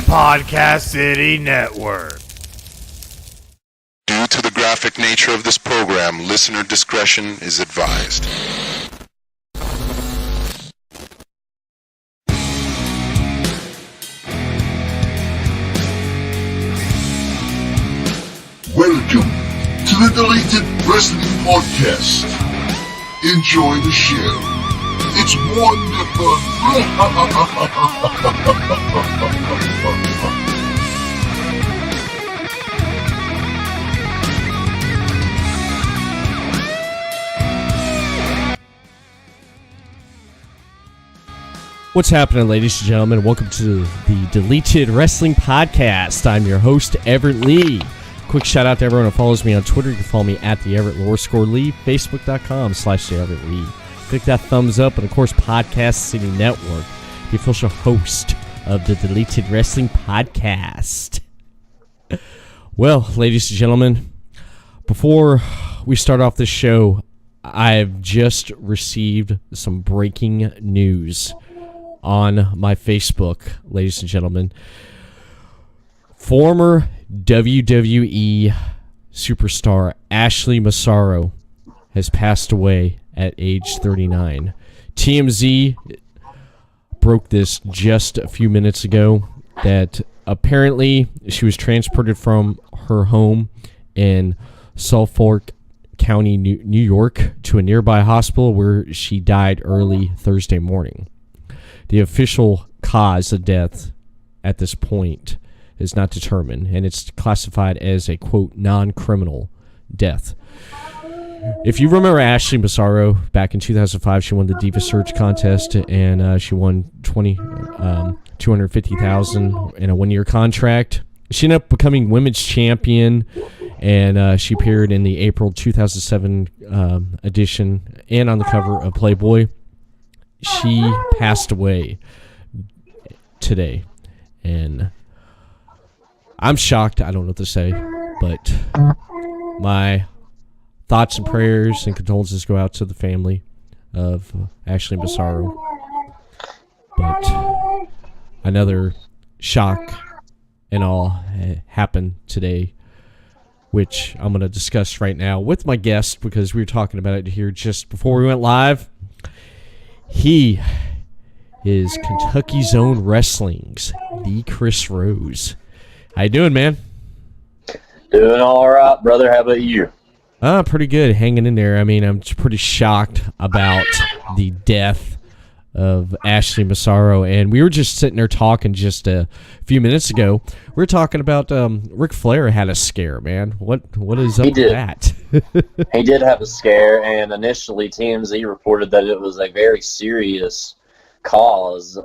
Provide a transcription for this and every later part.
Podcast City Network. Due to the graphic nature of this program, listener discretion is advised. Welcome to the Deleted Wrestling Podcast. Enjoy the show. It's wonderful. What's happening, ladies and gentlemen? Welcome to the Deleted Wrestling Podcast. I'm your host, Everett Lee. Quick shout out to everyone who follows me on Twitter. You can follow me at the Everett Lee, Facebook.com/the Everett Lee. Click that thumbs up, and of course, Podcast City Network, the official host of the Deleted Wrestling Podcast. Well, ladies and gentlemen, before we start off this show, I've just received some breaking news on my Facebook, ladies and gentlemen. Former WWE superstar Ashley Massaro has passed away at age 39. TMZ broke this just a few minutes ago that apparently she was transported from her home in Suffolk County, New York, to a nearby hospital where she died early Thursday morning. The official cause of death at this point is not determined, and it's classified as a, quote, non-criminal death. If you remember Ashley Massaro, back in 2005, she won the Diva Search contest, and she won $250,000 in a one-year contract. She ended up becoming women's champion, and she appeared in the April 2007 edition and on the cover of Playboy. She passed away today, and I'm shocked. I don't know what to say, but my thoughts and prayers and condolences go out to the family of Ashley Massaro. But another shock and all happened today, which I'm going to discuss right now with my guest, because we were talking about it here just before we went live. He is Kentucky Zone Wrestling's the Chris Rose. How you doing, man? Doing all right, brother. How about you? Pretty good. Hanging in there. I mean, I'm pretty shocked about the death of Ashley Massaro. And we were just sitting there talking just a few minutes ago. We were talking about Ric Flair had a scare, man. What is up with that? He did have a scare, and initially TMZ reported that it was a very serious cause.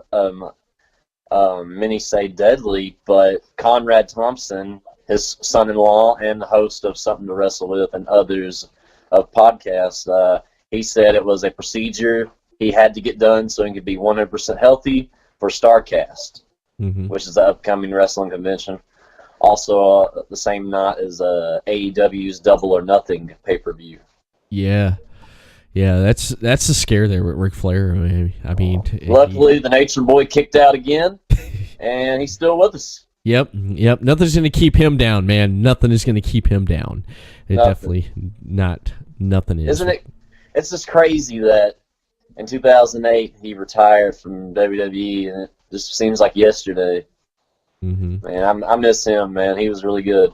Many say deadly, but Conrad Thompson, his son-in-law and the host of Something to Wrestle With and others of podcasts, he said it was a procedure he had to get done so he could be 100% healthy for StarCast, which is the upcoming wrestling convention. Also, the same night as AEW's Double or Nothing pay-per-view. Yeah, that's a scare there with Ric Flair. I mean, luckily the Nature Boy kicked out again, and he's still with us. Yep. Nothing's going to keep him down, man. Nothing is going to keep him down. Definitely not. Nothing is. Isn't it? It's just crazy that in 2008 he retired from WWE, and it just seems like yesterday. Man, I miss him, man. He was really good.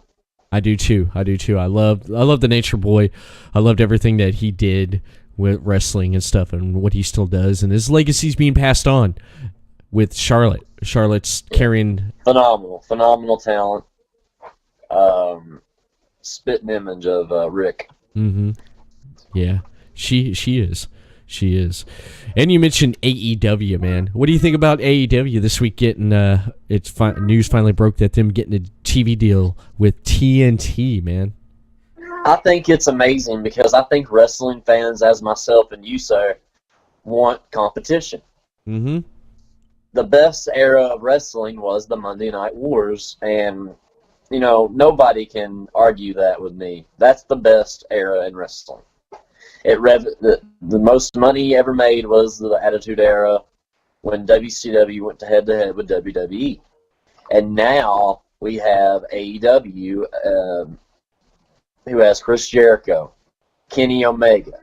I do too. I love the Nature Boy. I loved everything that he did with wrestling and stuff, and what he still does, and his legacy's being passed on with Charlotte. Charlotte's carrying phenomenal talent. Spitting image of Rick. Yeah, she is. She is. And you mentioned AEW, man. What do you think about AEW this week getting, news finally broke that them getting a TV deal with TNT, man? I think it's amazing because I think wrestling fans, as myself and you, sir, want competition. The best era of wrestling was the Monday Night Wars, and, you know, nobody can argue that with me. That's the best era in wrestling. The most money ever made was the Attitude Era when WCW went head-to-head with WWE. And now we have AEW, who has Chris Jericho, Kenny Omega,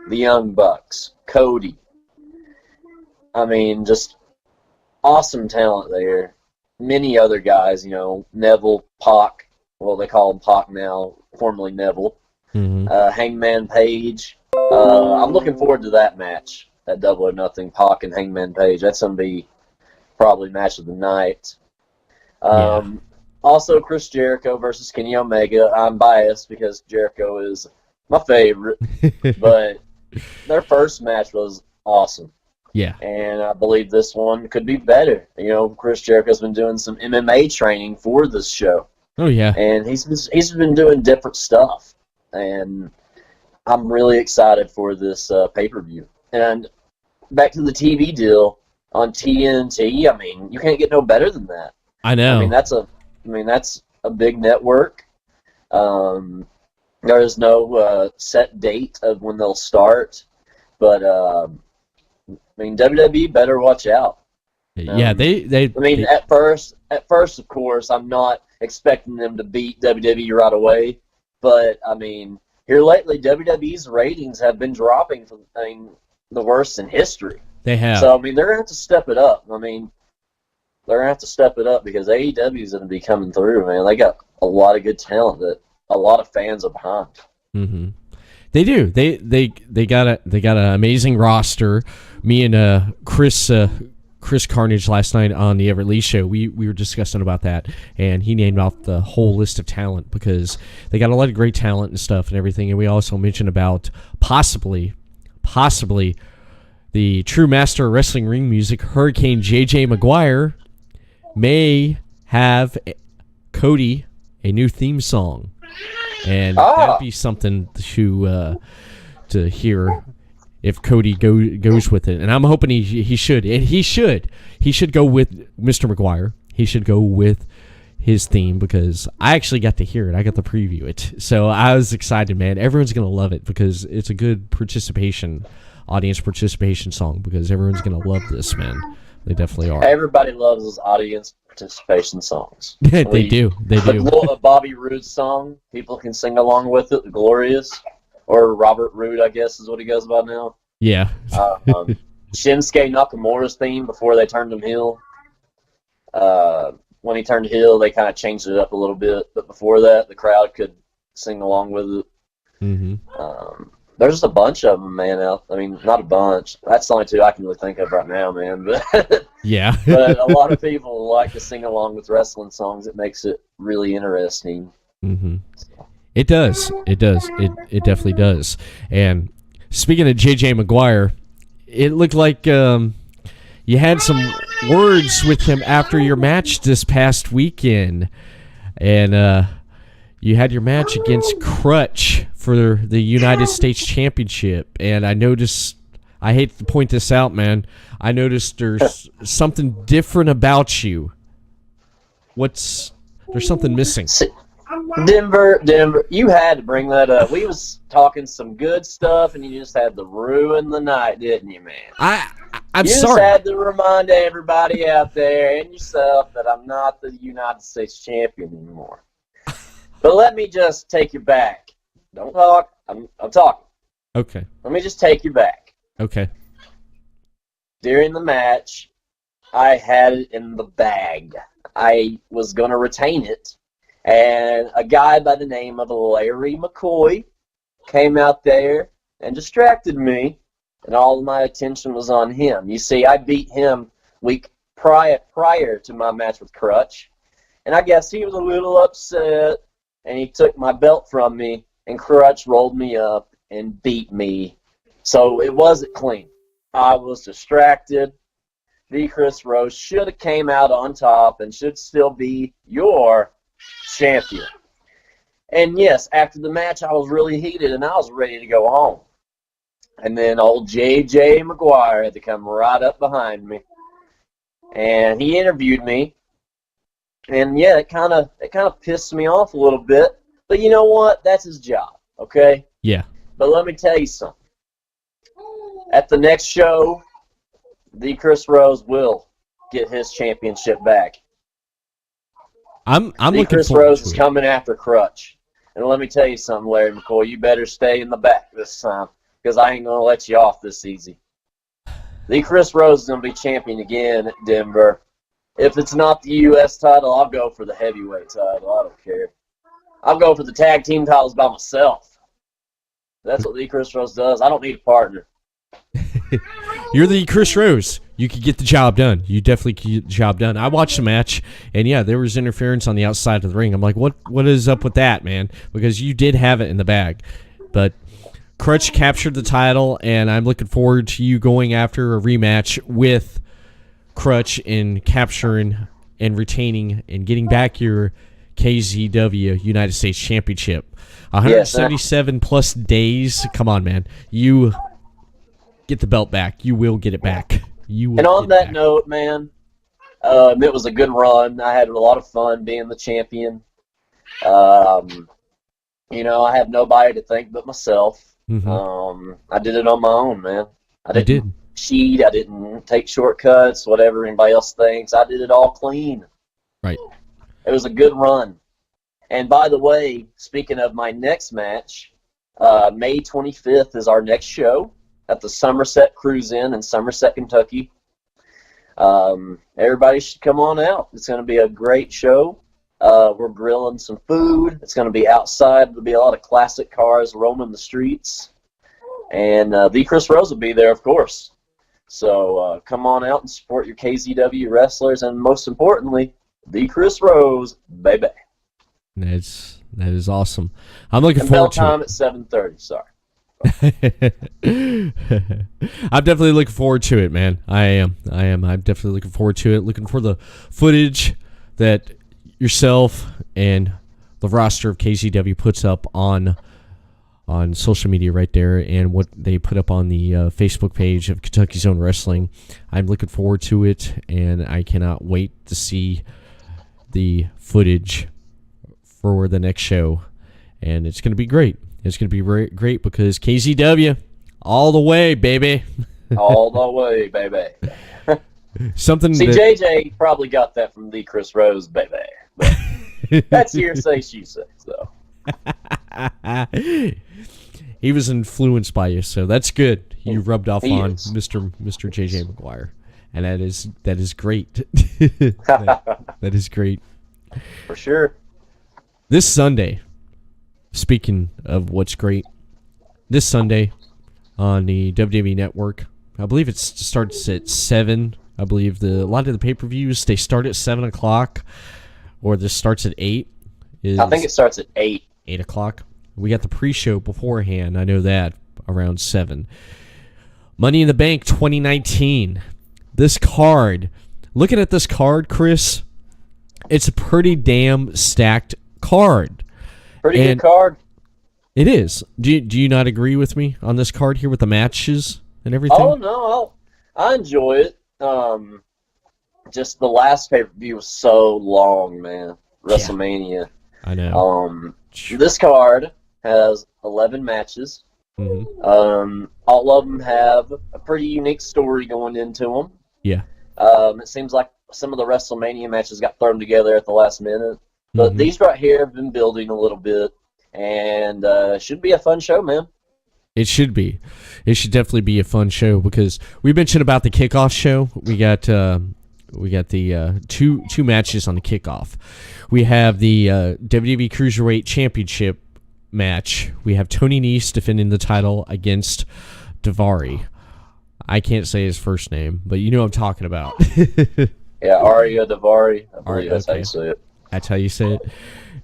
the Young Bucks, Cody. I mean, just awesome talent there. Many other guys, Neville, Pac. Well, they call him Pac now, formerly Neville. Mm-hmm. Hangman Page. I'm looking forward to that match, that Double or Nothing, Pac and Hangman Page. That's going to be probably match of the night. Also, Chris Jericho versus Kenny Omega. I'm biased because Jericho is my favorite, but their first match was awesome. Yeah. And I believe this one could be better. Chris Jericho's been doing some MMA training for this show. Oh, yeah. And he's been doing different stuff. And I'm really excited for this pay-per-view. And back to the TV deal on TNT, I mean, you can't get no better than that. I know. I mean, that's a big network. There is no set date of when they'll start. But, WWE better watch out. Yeah, at first, of course, I'm not expecting them to beat WWE right away. But, I mean, here lately, WWE's ratings have been dropping from the worst in history. They have. So, I mean, they're going to have to step it up. I mean, they're going to have to step it up because AEW is going to be coming through, man. They got a lot of good talent that a lot of fans are behind. Mm-hmm. They do. They got an amazing roster. Me and Chris Carnage last night on the Everett Lee show, we were discussing about that, and he named off the whole list of talent because they got a lot of great talent and stuff and everything. And we also mentioned about possibly the true master of wrestling ring music, Hurricane J.J. Maguire, may have Cody a new theme song, and that'd be something to hear if Cody goes with it. And I'm hoping he should. And he should go with Mr. Maguire. He should go with his theme because I actually got to hear it. I got to preview it. So I was excited, man. Everyone's going to love it because it's a good audience participation song because everyone's going to love this, man. They definitely are. Everybody loves those audience participation songs. They do. A Bobby Roode song, people can sing along with it, Glorious. Or Robert Roode, I guess, is what he goes by now. Yeah. Shinsuke Nakamura's theme before they turned him heel. When he turned heel, they kind of changed it up a little bit. But before that, the crowd could sing along with it. Mm-hmm. There's just a bunch of them, man. I mean, not a bunch. That's the only two I can really think of right now, man. But yeah. But a lot of people like to sing along with wrestling songs. It makes it really interesting. Mm-hmm. It does. It definitely does. And speaking of J.J. Maguire, it looked like you had some words with him after your match this past weekend. And you had your match against Crutch for the United States Championship. And I noticed, I hate to point this out, man, I noticed there's something different about you. There's something missing. Denver, you had to bring that up. We was talking some good stuff, and you just had to ruin the night, didn't you, man? I'm you sorry. You just had to remind everybody out there and yourself that I'm not the United States champion anymore. But let me just take you back. Don't talk. I'm talking. Okay. Let me just take you back. Okay. During the match, I had it in the bag. I was going to retain it. And a guy by the name of Larry McCoy came out there and distracted me, and all of my attention was on him. You see, I beat him week prior to my match with Crutch, and I guess he was a little upset, and he took my belt from me, and Crutch rolled me up and beat me. So it wasn't clean. I was distracted. The Chris Rose should have came out on top and should still be your champion. And yes, after the match, I was really heated and I was ready to go home. And then old J.J. Maguire had to come right up behind me, and he interviewed me. And yeah, it kind of pissed me off a little bit. But you know what? That's his job. Okay. Yeah. But let me tell you something. At the next show, the Chris Rose will get his championship back. I'm looking Chris forward Rose to is it. coming after Crutch. And let me tell you something, Larry McCoy. You better stay in the back this time because I ain't going to let you off this easy. The Chris Rose is going to be champion again at Denver. If it's not the U.S. title, I'll go for the heavyweight title. I don't care. I'll go for the tag team titles by myself. That's what the Chris Rose does. I don't need a partner. You're the Chris Rose. You could get the job done. You definitely could get the job done. I watched the match, and yeah, there was interference on the outside of the ring. I'm like, what is up with that, man? Because you did have it in the bag. But Crutch captured the title, and I'm looking forward to you going after a rematch with Crutch and capturing and retaining and getting back your KZW United States Championship. 177 plus days. Come on, man. You get the belt back. You will get it back. You will. And on get it that back. note, man, it was a good run. I had a lot of fun being the champion. You know, I have nobody to thank but myself. Mhm. I did it on my own, man. I You didn't did. cheat. I didn't take shortcuts, whatever anybody else thinks. I did it all clean. Right. It was a good run. And by the way, speaking of my next match, May 25th is our next show at the Somerset Cruise Inn in Somerset, Kentucky. Everybody should come on out. It's going to be a great show. We're grilling some food. It's going to be outside. There'll be a lot of classic cars roaming the streets. And the Chris Rose will be there, of course. So come on out and support your KZW wrestlers. And most importantly, the Chris Rose, baby. That is awesome. I'm looking And bell forward to time it. at 7:30, sorry. I'm definitely looking forward to it, man. I am. I'm definitely looking forward to it. Looking for the footage that yourself and the roster of KZW puts up on social media right there, and what they put up on the Facebook page of Kentucky Zone Wrestling. I'm looking forward to it, and I cannot wait to see the footage for the next show. And it's going to be great. It's going to be great because KZW, all the way, baby. All the way, baby. Something See, that, JJ probably got that from the Chris Rose, baby. But that's hearsay, she says, though. he was influenced by you, so that's good. You rubbed off He on is. Mr. JJ McGuire, and that is great. That is great. For sure. This Sunday, speaking of what's great, this Sunday on the WWE Network, I believe it starts at 7. I believe a lot of the pay-per-views, they start at 7 o'clock, or this starts at 8. I think it starts at 8. 8 o'clock. We got the pre-show beforehand. I know that, around 7. Money in the Bank 2019. This card, looking at this card, Chris, it's a pretty damn stacked card. Pretty And good card. It is. Do you not agree with me on this card here with the matches and everything? Oh, no. I enjoy it. Just the last pay-per-view was so long, man. WrestleMania. I know. This card has 11 matches. Mhm. All of them have a pretty unique story going into them. Yeah. It seems like some of the WrestleMania matches got thrown together at the last minute. But Mhm. these right here have been building a little bit. And should be a fun show, man. It should be. It should definitely be a fun show because we mentioned about the kickoff show. We got the two matches on the kickoff. We have the WWE Cruiserweight Championship match. We have Tony Nese defending the title against Daivari. I can't say his first name, but you know what I'm talking about. Yeah, Arya Daivari. I believe that's how okay. you say it. That's how you say it.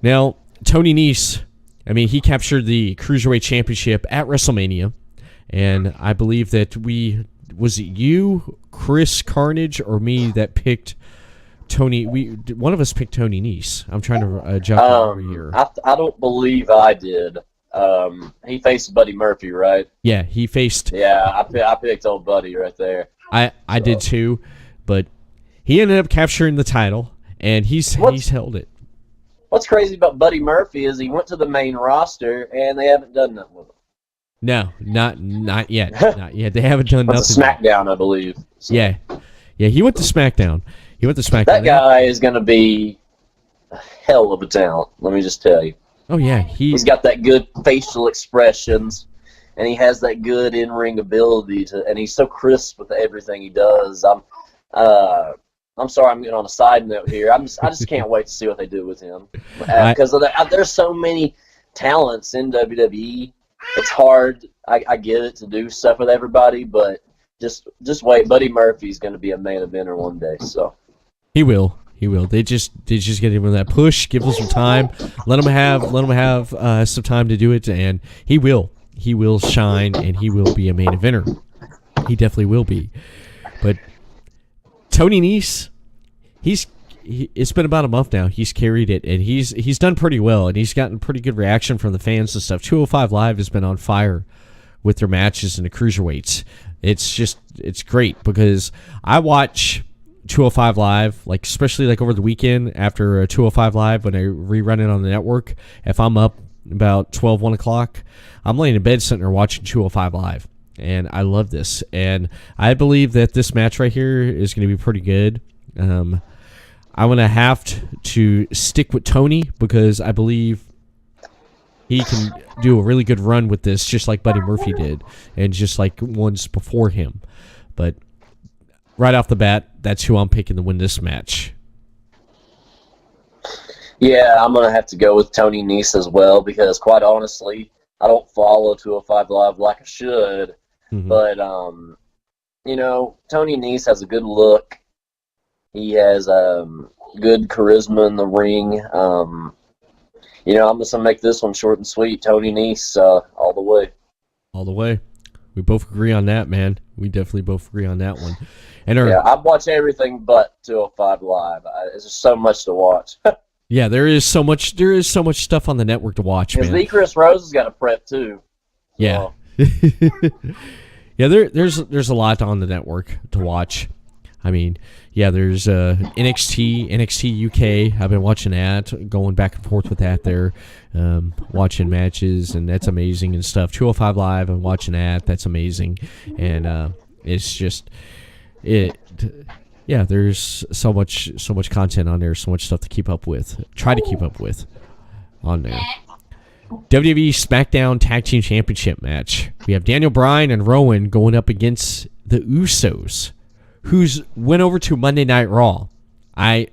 Now, Tony Nese, I mean, he captured the Cruiserweight Championship at WrestleMania, and I believe that was it you, Chris Carnage, or me that picked Tony? One of us picked Tony Nese. I'm trying to jump over here. I don't believe I did. He faced Buddy Murphy, right? Yeah, he faced. Yeah, I picked old Buddy right there. I did too, but he ended up capturing the title, and he's held it. What's crazy about Buddy Murphy is he went to the main roster, and they haven't done nothing with him. No, not yet. Not yet. They haven't done That's nothing. a SmackDown, I believe. So Yeah, he went to SmackDown. that guy is going to be. hell of a talent. Let me just tell you. Oh yeah, He's got that good facial expressions, and he has that good in-ring ability and he's so crisp with everything he does. I'm sorry, I'm getting on a side note here. I just can't wait to see what they do with him because there's so many talents in WWE. It's hard. I get it to do stuff with everybody, but just wait. Buddy Murphy's going to be a main eventer one day. So he will. They just get him that push. Give him some time. Let him have some time to do it, and he will. He will shine, and he will be a main eventer. He definitely will be. But Tony Nese, it's been about a month now. He's carried it, and he's done pretty well, and he's gotten pretty good reaction from the fans and stuff. 205 Live has been on fire with their matches in the cruiserweights. It's great because I watch 205 Live, like especially like over the weekend after 205 Live when I rerun it on the network. If I'm up about 1 o'clock, I'm laying in bed sitting there watching 205 Live. And I love this. And I believe that this match right here is going to be pretty good. I'm going to have to stick with Tony because I believe he can do a really good run with this, just like Buddy Murphy did, and just like ones before him. But right off the bat, that's who I'm picking to win this match. Yeah, I'm going to have to go with Tony Nese as well because, quite honestly, I don't follow 205 Live like I should. Mm-hmm. But, Tony Nese has a good look. He has good charisma in the ring. I'm just going to make this one short and sweet. Tony Nese all the way. All the way. We both agree on that, man. We definitely both agree on that one. And I've watched everything but 205 Live. There's just so much to watch. Yeah, there is so much stuff on the network to watch, man. Because Chris Rose has got to prep too. Yeah. Yeah, there's a lot on the network to watch. I mean, yeah, there's NXT UK. I've been watching that, going back and forth with that there, watching matches, and that's amazing and stuff. 205 Live, I'm watching that. That's amazing, and it's just it. Yeah, there's so much content on there, so much stuff to keep up with. Try to keep up with on there. WWE SmackDown Tag Team Championship match. We have Daniel Bryan and Rowan going up against the Usos, who's went over to Monday Night Raw. I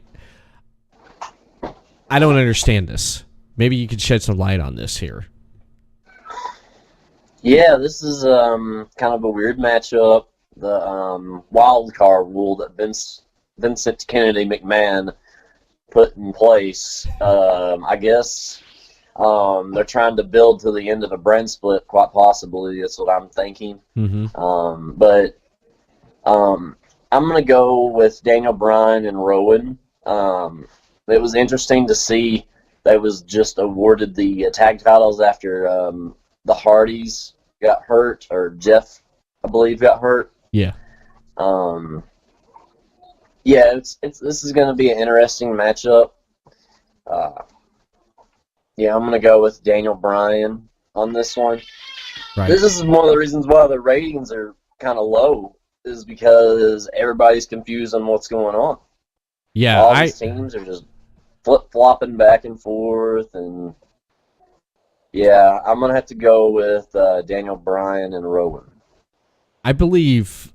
don't understand this. Maybe you could shed some light on this here. Yeah, this is kind of a weird matchup. The wild card rule that Vincent Kennedy McMahon put in place. I guess they're trying to build to the end of a brand split, quite possibly. That's what I'm thinking. Mm-hmm. But I'm going to go with Daniel Bryan and Rowan. It was interesting to see they was just awarded the tag titles after the Hardys got hurt, or Jeff, I believe, got hurt. Yeah. This is going to be an interesting matchup. I'm going to go with Daniel Bryan on this one. Right. This is one of the reasons why the ratings are kind of low, is because everybody's confused on what's going on. Yeah, all these teams are just flip-flopping back and forth, and I'm going to have to go with Daniel Bryan and Rowan. I believe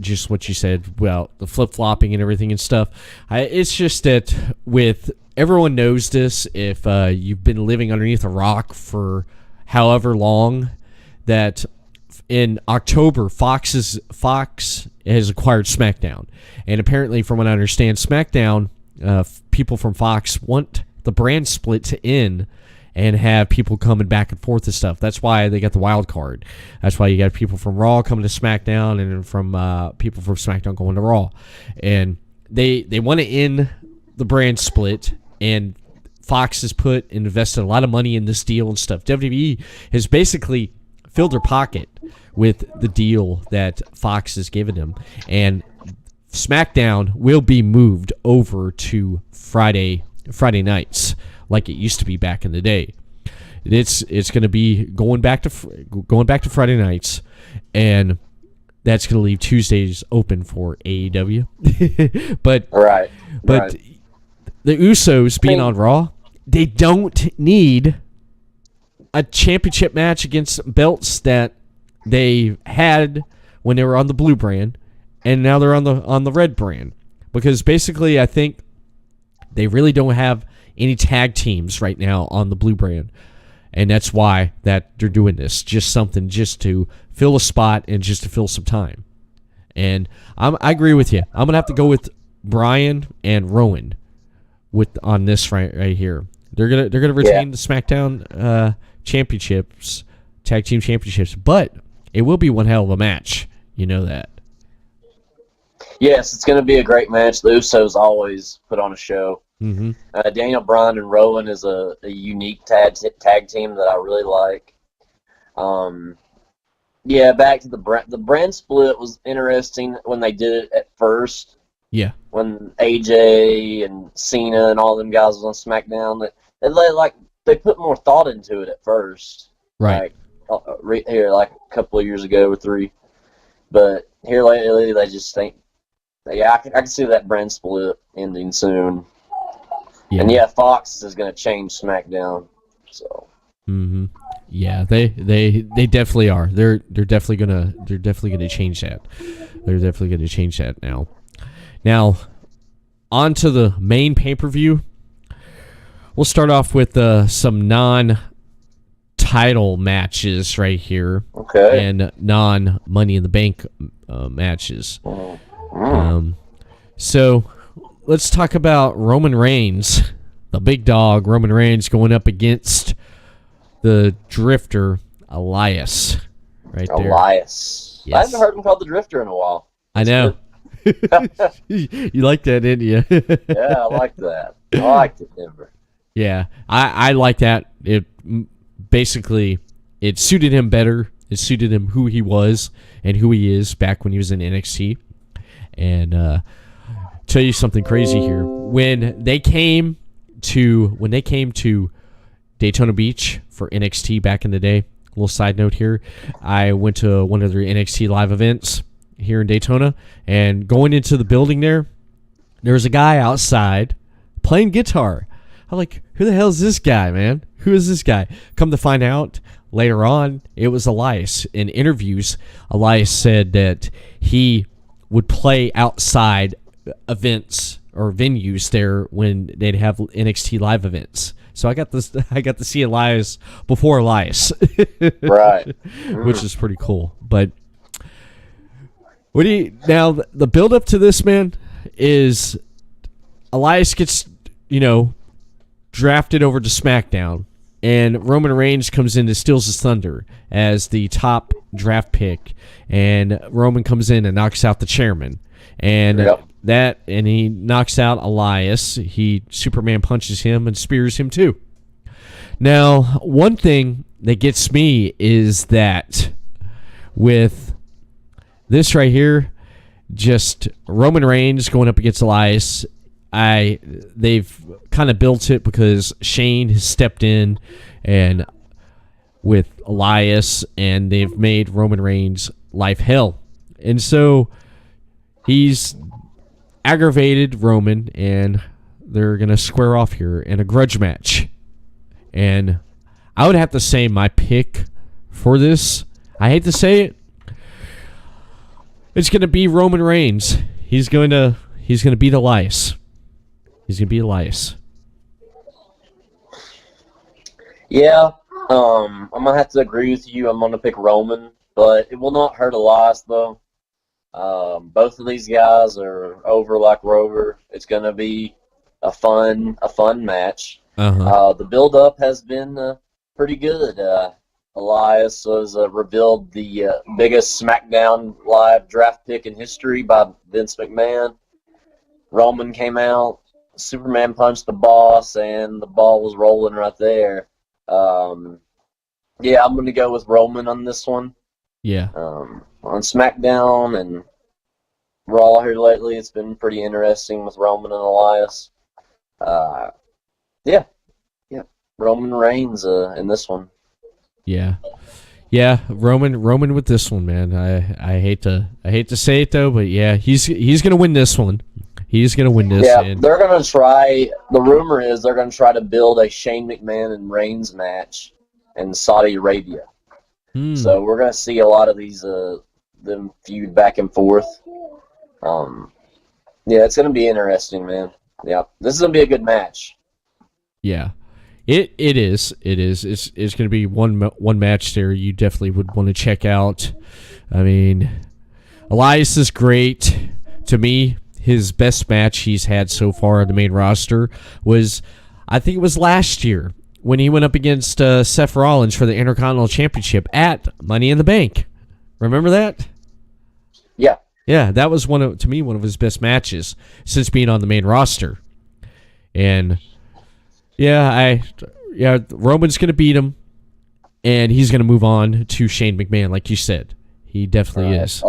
just what you said, well, the flip-flopping and everything and stuff. It's just that with everyone knows this, if you've been living underneath a rock for however long, that in October, Fox has acquired SmackDown. And apparently, from what I understand, SmackDown, people from Fox want the brand split to end and have people coming back and forth and stuff. That's why they got the wild card. That's why you got people from Raw coming to SmackDown, and from people from SmackDown going to Raw. And they want to end the brand split, and Fox has invested a lot of money in this deal and stuff. WWE has basically filled their pocket with the deal that Fox has given them, and SmackDown will be moved over to Friday nights, like it used to be back in the day. It's going to be going back to Friday nights, and that's going to leave Tuesdays open for AEW. but the Usos being on Raw, they don't need a championship match against belts that they had when they were on the blue brand, and now they're on the red brand. Because basically, I think they really don't have any tag teams right now on the blue brand, and that's why that they're doing this. Just something just to fill a spot and just to fill some time. And I agree with you. I'm gonna have to go with Bryan and Rowan on this right here. They're gonna retain the SmackDown championships, tag team championships, but it will be one hell of a match. You know that. Yes, it's going to be a great match. The Usos always put on a show. Mm-hmm. Daniel Bryan and Rowan is a unique tag team that I really like. Back to the brand split was interesting when they did it at first. Yeah. When AJ and Cena and all them guys was on SmackDown, they put more thought into it at first. Right. Like a couple of years ago or 3. But here lately they just think, I can see that brand split ending soon. Yeah. And Fox is going to change SmackDown. So. Mm-hmm. Yeah, they definitely are. They're definitely gonna change that. They're definitely gonna change that now. Now, on to the main pay-per-view. We'll start off with some non-title matches right here. Okay. And non-Money in the Bank matches. So let's talk about Roman Reigns, the big dog. Roman Reigns going up against the Drifter, Elias. Right there. Elias. Yes. I haven't heard him called the Drifter in a while. I know. You like that, didn't you? Yeah, I like that. I liked it, Denver. Yeah, I like that. It basically it suited him better. It suited him who he was and who he is back when he was in NXT. And tell you something crazy here. When they came to Daytona Beach for NXT back in the day, a little side note here, I went to one of their NXT live events here in Daytona, and going into the building there was a guy outside playing guitar. I'm like, who the hell is this guy, man? Who is this guy? Come to find out later on, it was Elias. In interviews, Elias said that he would play outside events or venues there when they'd have NXT live events. So I got to see Elias before Elias. Right. Which is pretty cool. But now the build up to this, man, is Elias gets, drafted over to SmackDown, and Roman Reigns comes in and steals his thunder as the top draft pick, and Roman comes in and knocks out the chairman. And and he knocks out Elias. He Superman punches him and spears him too. Now, one thing that gets me is that with this right here, just Roman Reigns going up against Elias, they've kind of built it because Shane has stepped in and with Elias, and they've made Roman Reigns life hell. And so he's aggravated Roman, and they're going to square off here in a grudge match. And I would have to say my pick for this, I hate to say it, it's going to be Roman Reigns. He's going to beat Elias. He's going to beat Elias. Yeah, I'm going to have to agree with you. I'm going to pick Roman, but it will not hurt Elias, though. Both of these guys are over like Rover. It's going to be a fun match. The build-up has been pretty good. Elias was revealed the biggest SmackDown Live draft pick in history by Vince McMahon. Roman came out, Superman punched the boss, and the ball was rolling right there. I'm going to go with Roman on this one. Yeah. On SmackDown and Raw here lately, it's been pretty interesting with Roman and Elias. Roman Reigns in this one. Yeah, Roman with this one, man. I hate to say it though, but yeah, he's gonna win this one. He's going to win this. Yeah, And they're going to try. The rumor is they're going to try to build a Shane McMahon and Reigns match in Saudi Arabia. So we're going to see a lot of these them feud back and forth. Yeah, it's going to be interesting, man. Yeah, this is going to be a good match. yeah, it is. It is. It's going to be one match there you definitely would want to check out. I mean, Elias is great. To me, his best match he's had so far on the main roster was, I think it was last year when he went up against Seth Rollins for the Intercontinental Championship at Money in the Bank. Remember that? Yeah. Yeah, that was one of his best matches since being on the main roster. And Roman's going to beat him, and he's going to move on to Shane McMahon, like you said. He definitely is.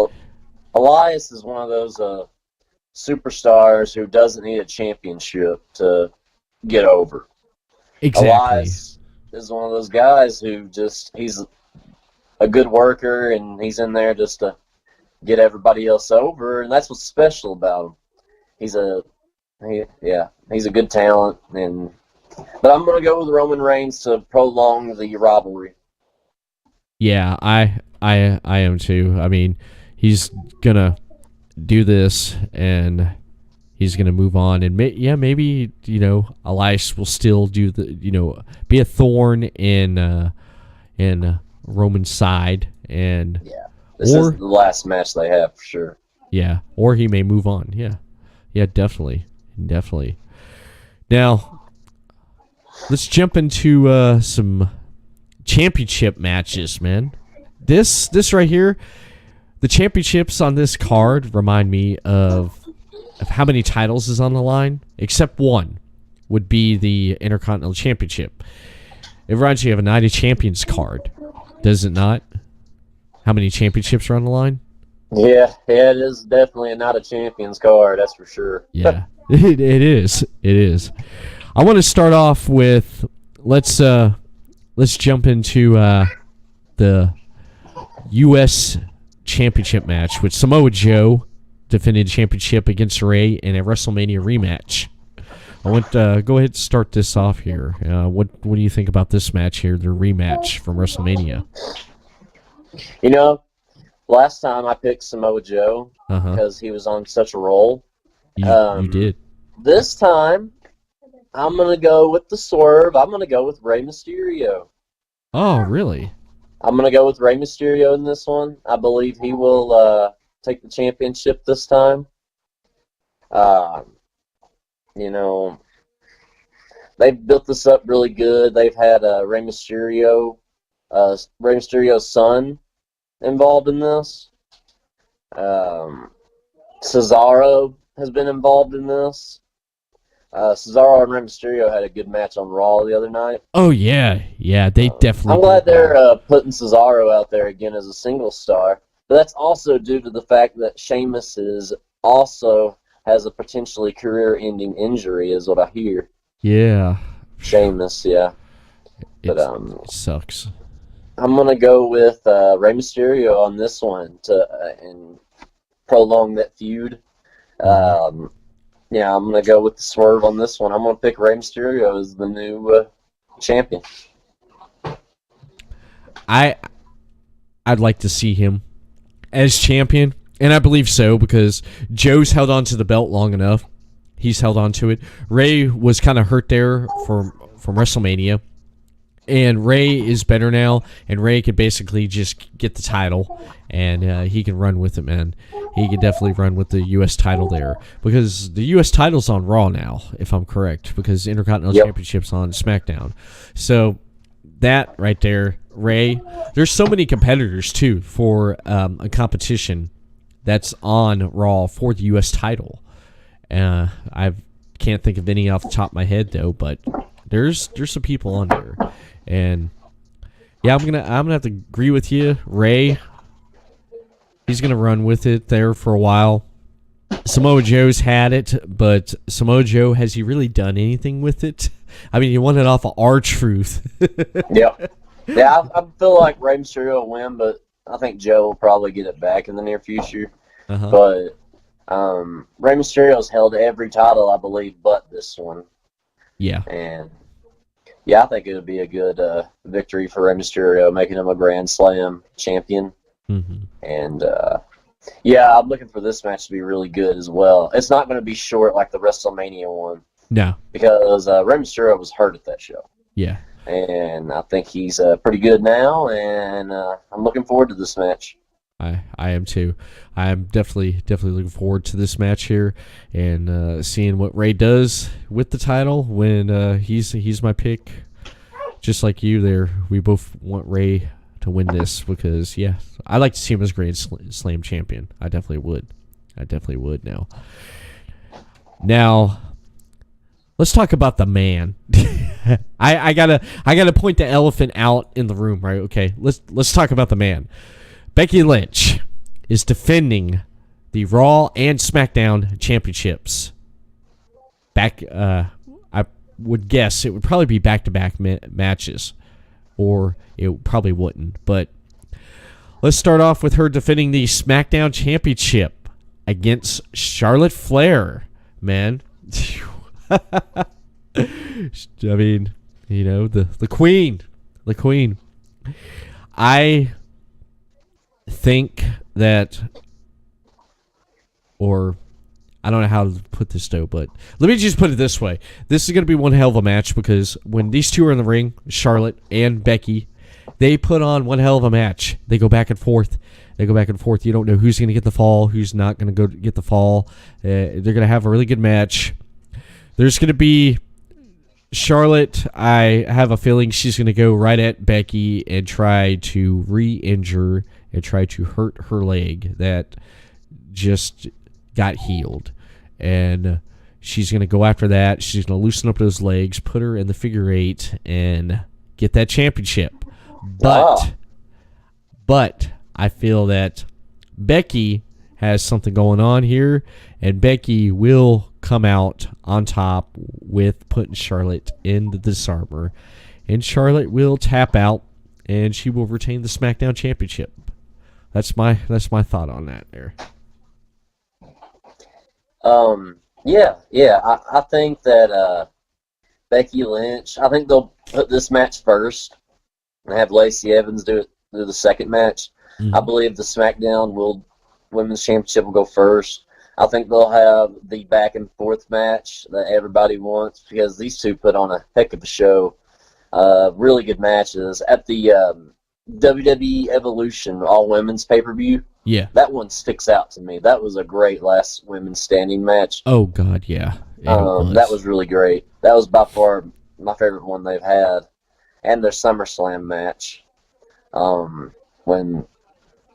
Elias is one of those superstars who doesn't need a championship to get over. Exactly. Elias is one of those guys who he's a good worker, and he's in there just to get everybody else over, and that's what's special about him. He's a good talent, but I'm going to go with Roman Reigns to prolong the rivalry. Yeah, I am too. I mean, he's going to do this, and he's going to move on, and maybe Elias will still do be a thorn in Roman's side, and this is the last match they have for sure. Yeah, or he may move on. Yeah, definitely. Now, let's jump into some championship matches, man. This right here, the championships on this card remind me of how many titles is on the line, except one would be the Intercontinental Championship. It reminds you of a Night of Champions card, does it not? How many championships are on the line? Yeah, it is definitely not a Champions card, that's for sure. Yeah, it is. I want to start off with let's jump into the U.S. Championship match with Samoa Joe defended championship against Ray in a WrestleMania rematch. I want go ahead and start this off here. What do you think about this match here, the rematch from WrestleMania? Last time I picked Samoa Joe because he was on such a roll. You did. This time, I'm going to go with the swerve. I'm going to go with Rey Mysterio. Oh, really? I'm going to go with Rey Mysterio in this one. I believe he will take the championship this time. They've built this up really good. They've had Rey Mysterio's son involved in this. Cesaro has been involved in this. Cesaro and Rey Mysterio had a good match on Raw the other night. Oh, yeah, they definitely. I'm glad they're putting Cesaro out there again as a single star, but that's also due to the fact that Sheamus also has a potentially career-ending injury, is what I hear. Yeah. Sheamus, yeah. It sucks. I'm going to go with Rey Mysterio on this one and prolong that feud. I'm going to go with the swerve on this one. I'm going to pick Rey Mysterio as the new champion. I'd like to see him as champion, and I believe so because Joe's held on to the belt long enough. He's held on to it. Ray was kind of hurt there from WrestleMania. And Ray is better now, and Ray could basically just get the title, and he can run with it, man. He could definitely run with the U.S. title there, because the U.S. title's on Raw now, if I'm correct, because Intercontinental Championship's on SmackDown. So that right there, Ray, there's so many competitors, too, for a competition that's on Raw for the U.S. title. I can't think of any off the top of my head, though, but there's some people on there. And yeah, I'm gonna have to agree with you, Ray. He's gonna run with it there for a while. Samoa Joe's had it, but Samoa Joe, has he really done anything with it? I mean, he won it off of R-Truth. Yeah, I feel like Rey Mysterio will win, but I think Joe will probably get it back in the near future. But Rey Mysterio's held every title, I believe, but this one. Yeah. And yeah, I think it would be a good victory for Rey Mysterio, making him a Grand Slam champion. Mm-hmm. And yeah, I'm looking for this match to be really good as well. It's not going to be short like the WrestleMania one. No. Because Rey Mysterio was hurt at that show. Yeah. And I think he's pretty good now, and I'm looking forward to this match. I am too. I am definitely looking forward to this match here and seeing what Ray does with the title when he's my pick. Just like you there, we both want Ray to win this because, yeah, I like to see him as Grand Slam champion. I definitely would now. Now, let's talk about the man. I gotta point the elephant out in the room, right? Okay, let's talk about the man. Becky Lynch is defending the Raw and SmackDown championships. I would guess it would probably be back-to-back matches, or it probably wouldn't. But let's start off with her defending the SmackDown championship against Charlotte Flair. Man, I mean, you know, the queen. I think that, or I don't know how to put this though, but let me just put it this way. This is going to be one hell of a match because when these two are in the ring, Charlotte and Becky, they put on one hell of a match. They go back and forth. You don't know who's going to get the fall, who's not going to go get the fall. They're going to have a really good match. There's going to be Charlotte. I have a feeling she's going to go right at Becky and try to re-injure and try to hurt her leg that just got healed. And she's going to go after that. She's going to loosen up those legs, put her in the figure eight, and get that championship. But I feel that Becky has something going on here, and Becky will come out on top with putting Charlotte in the disarmor, and Charlotte will tap out, and she will retain the SmackDown championship. That's my thought on that there. I think that Becky Lynch, I think they'll put this match first and have Lacey Evans do the second match. Mm-hmm. I believe the SmackDown Women's Championship will go first. I think they'll have the back and forth match that everybody wants because these two put on a heck of a show. Really good matches at the WWE Evolution All Women's pay-per-view. Yeah, that one sticks out to me. That was a great last women's standing match. Oh God, yeah. That was really great. That was by far my favorite one they've had, and their SummerSlam match. When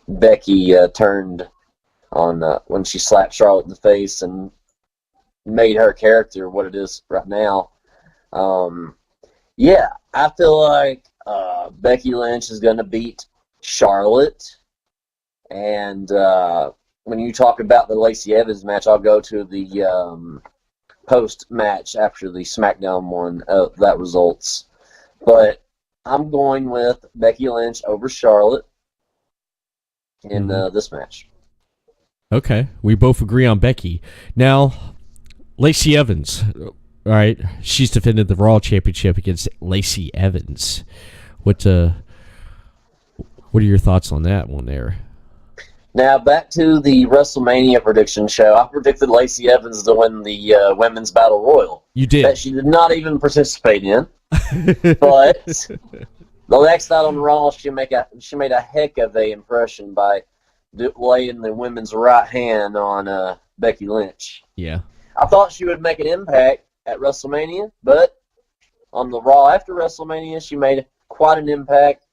Becky turned on when she slapped Charlotte in the face and made her character what it is right now. I feel like Becky Lynch is going to beat Charlotte. And when you talk about the Lacey Evans match, I'll go to the post-match after the SmackDown one that results. But I'm going with Becky Lynch over Charlotte in this match. Okay, we both agree on Becky. Now, Lacey Evans, all right, she's defended the Raw Championship against Lacey Evans. What are your thoughts on that one there? Now, back to the WrestleMania prediction show. I predicted Lacey Evans to win the Women's Battle Royal. You did. That she did not even participate in. But the next night on Raw, she made a heck of a impression by laying the women's right hand on Becky Lynch. Yeah. I thought she would make an impact at WrestleMania, but on the Raw after WrestleMania, she made quite an impact.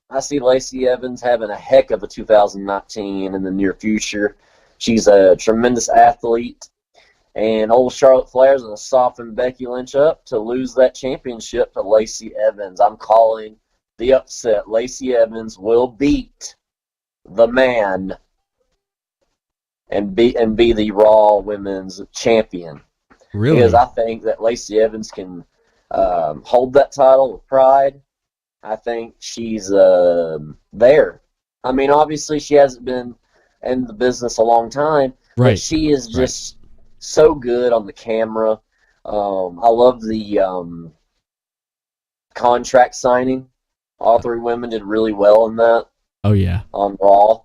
I see Lacey Evans having a heck of a 2019 in the near future. She's a tremendous athlete, and old Charlotte Flair is going to soften Becky Lynch up to lose that championship to Lacey Evans. I'm calling the upset. Lacey Evans will beat the man and be the Raw Women's Champion. Really? Because I think that Lacey Evans can hold that title with pride. I think she's there. I mean, obviously she hasn't been in the business a long time. Right. But she is just so good on the camera. I love the contract signing. All three women did really well in that. Oh yeah. On Raw.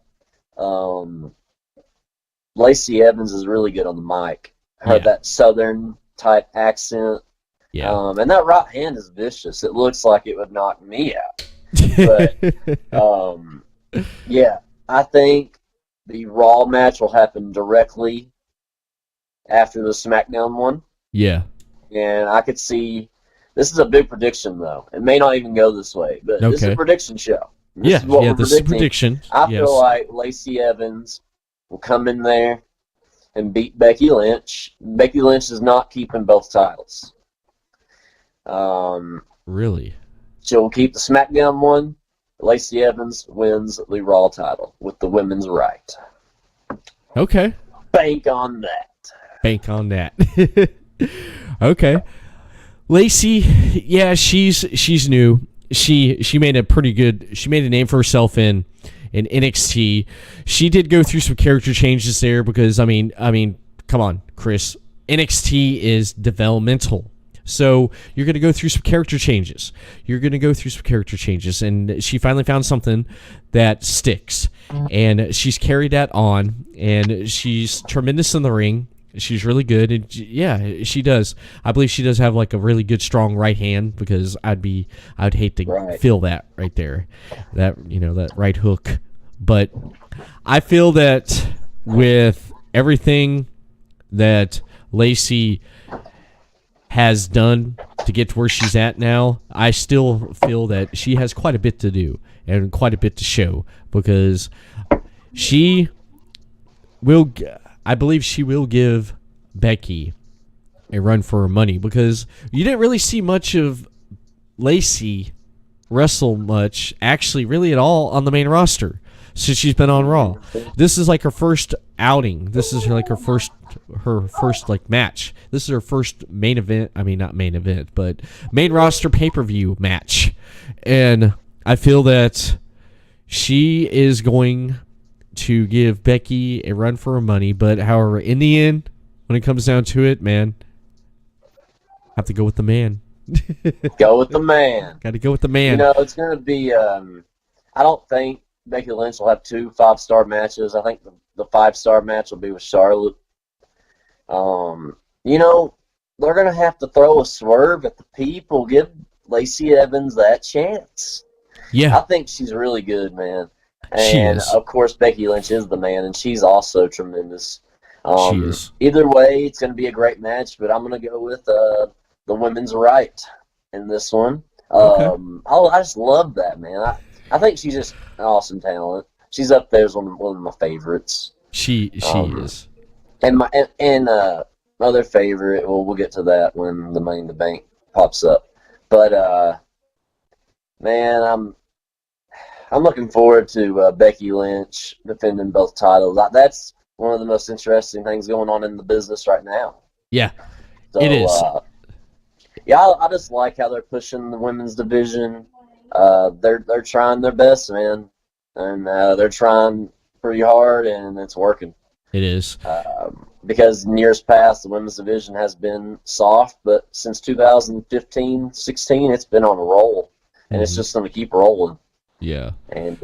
Lacey Evans is really good on the mic. That Southern type accent. Yeah. And that right hand is vicious. It looks like it would knock me out. But yeah, I think the Raw match will happen directly after the SmackDown one. Yeah. And I could see, this is a big prediction though. It may not even go this way, but this is a prediction show. This is a prediction. I feel like Lacey Evans will come in there and beat Becky Lynch. Becky Lynch is not keeping both titles. Really? She'll keep the SmackDown one. Lacey Evans wins the Raw title with the women's right. Okay. Bank on that. Bank on that. Okay. Lacey, yeah, she's new. She made a name for herself in NXT. She did go through some character changes there because I mean, come on, Chris. NXT is developmental. So you're going to go through some character changes. And she finally found something that sticks. And she's carried that on, and she's tremendous in the ring. She's really good, and yeah, she does. I believe she does have like a really good, strong right hand because I'd hate to feel that right there, that right hook. But I feel that with everything that Lacey has done to get to where she's at now, I still feel that she has quite a bit to do and quite a bit to show because she will. I believe she will give Becky a run for her money because you didn't really see much of Lacey wrestle much, actually, really at all on the main roster since she's been on Raw. This is like her first outing. This is like her first like match. This is her first main event. I mean, not main event, but main roster pay-per-view match. And I feel that she is going to give Becky a run for her money, but however, in the end, when it comes down to it, man, I have to go with the man. Go with the man. Got to go with the man. It's going to be, I don't think Becky Lynch will have 2 5-star matches. I think the 5-star match will be with Charlotte. They're going to have to throw a swerve at the people. Give Lacey Evans that chance. Yeah. I think she's really good, man. And, of course, Becky Lynch is the man, and she's also tremendous. She is. Either way, it's going to be a great match, but I'm going to go with the women's right in this one. I just love that, man. I think she's just an awesome talent. She's up there as one of my favorites. She is. And my other favorite, well, we'll get to that when the Money in the Bank pops up. But, man, I'm looking forward to Becky Lynch defending both titles. That's one of the most interesting things going on in the business right now. Yeah, so, it is. I just like how they're pushing the women's division. They're trying their best, man, and they're trying pretty hard, and it's working. It is. Because in years past, the women's division has been soft, but since 2015-16, it's been on a roll, and it's just going to keep rolling. Yeah. And,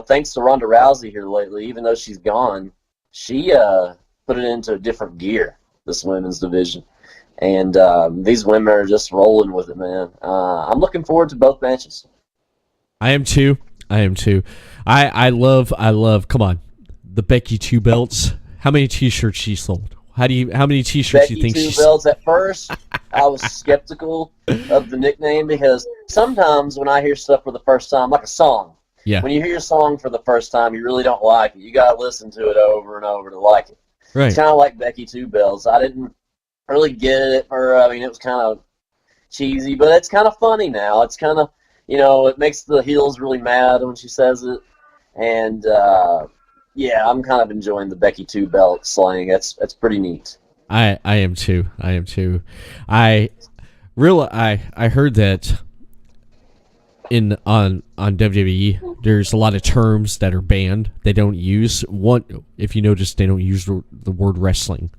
thanks to Ronda Rousey here lately, even though she's gone, she put it into a different gear, this women's division. And these women are just rolling with it, man. I'm looking forward to both matches. I am too. I love, come on, the Becky 2 belts. How many t-shirts she sold? How many t-shirts do you think Becky 2 belts? At first, I was skeptical of the nickname because sometimes when I hear stuff for the first time, like a song, when you hear a song for the first time, you really don't like it. You got to listen to it over and over to like it. Right. It's kind of like Becky 2 belts. I didn't really get it. It was kind of cheesy, but it's kind of funny now. It's kind of, it makes the heels really mad when she says it. And, I'm kind of enjoying the Becky 2 belt slang. That's pretty neat. I am too. I heard that on WWE, there's a lot of terms that are banned. They don't use one. If you notice, they don't use the word wrestling.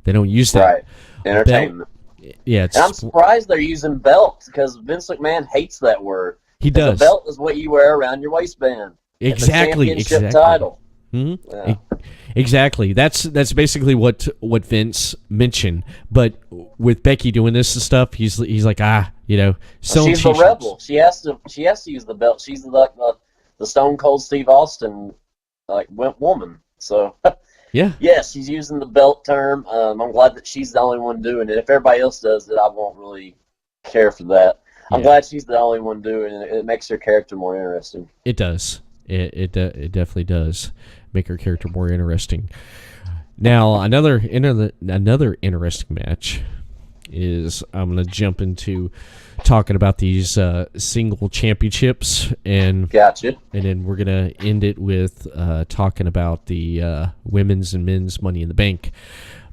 They don't use that. Right. Entertainment. Yeah, and I'm surprised they're using belts because Vince McMahon hates that word. He does. A belt is what you wear around your waistband. Exactly. It's a championship title. Mm-hmm. Yeah. Exactly. That's basically what Vince mentioned. But with Becky doing this and stuff, he's like, she's the rebel. She has to use the belt. She's like the Stone Cold Steve Austin woman. So yeah. Yes, she's using the belt term. I'm glad that she's the only one doing it. If everybody else does it, I won't really care for that. I'm glad she's the only one doing it. It makes her character more interesting. It does. It definitely does make her character more interesting. Now, another interesting match is I'm going to jump into talking about these single championships, and gotcha. And then we're going to end it with talking about the women's and men's Money in the Bank.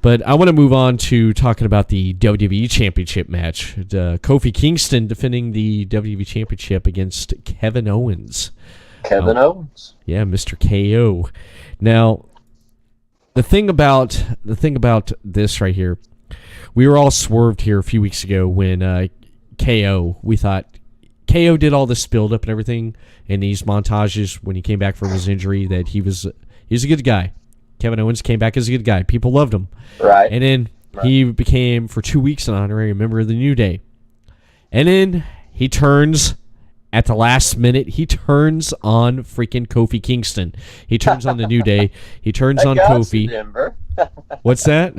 But I want to move on to talking about the WWE Championship match. Kofi Kingston defending the WWE Championship against Kevin Owens. Kevin Owens. Yeah, Mr. KO. Now, the thing about this right here, we were all swerved here a few weeks ago when KO, we thought KO did all this build up and everything in these montages when he came back from his injury, that he was a good guy. Kevin Owens came back as a good guy. People loved him. Right. And then he became, for 2 weeks, an honorary member of the New Day. And then he turns, at the last minute, he turns on freaking Kofi Kingston. He turns on the New Day. He turns on Kofi. What's that?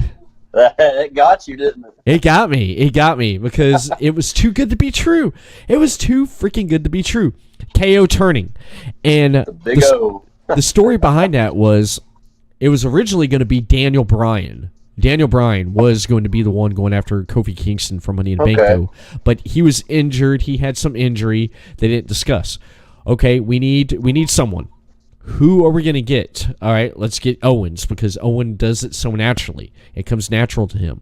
It got you, didn't it? It got me. It got me because it was too good to be true. It was too freaking good to be true. KO turning. And the story behind that was, it was originally going to be Daniel Bryan. Daniel Bryan was going to be the one going after Kofi Kingston for Money in the Bank, though. But he was injured. He had some injury they didn't discuss. Okay, we need someone. Who are we going to get? All right, let's get Owens, because Owen does it so naturally. It comes natural to him.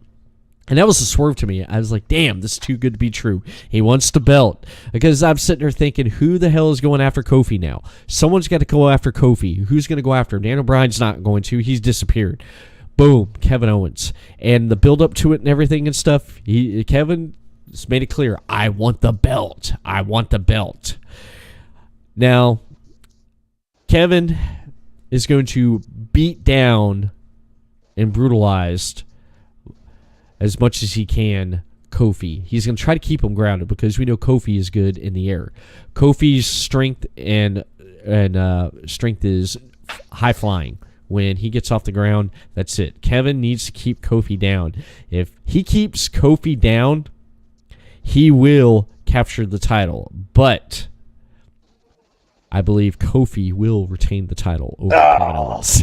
And that was a swerve to me. I was like, damn, this is too good to be true. He wants the belt. Because I'm sitting there thinking, who the hell is going after Kofi now? Someone's got to go after Kofi. Who's going to go after him? Daniel Bryan's not going to. He's disappeared. Boom, Kevin Owens. And the build-up to it and everything and stuff, Kevin just made it clear, I want the belt. I want the belt. Now, Kevin is going to beat down and brutalized as much as he can Kofi. He's going to try to keep him grounded because we know Kofi is good in the air. Kofi's strength and strength is high flying. When he gets off the ground, that's it. Kevin needs to keep Kofi down. If he keeps Kofi down, he will capture the title. But I believe Kofi will retain the title over Kevin Owens.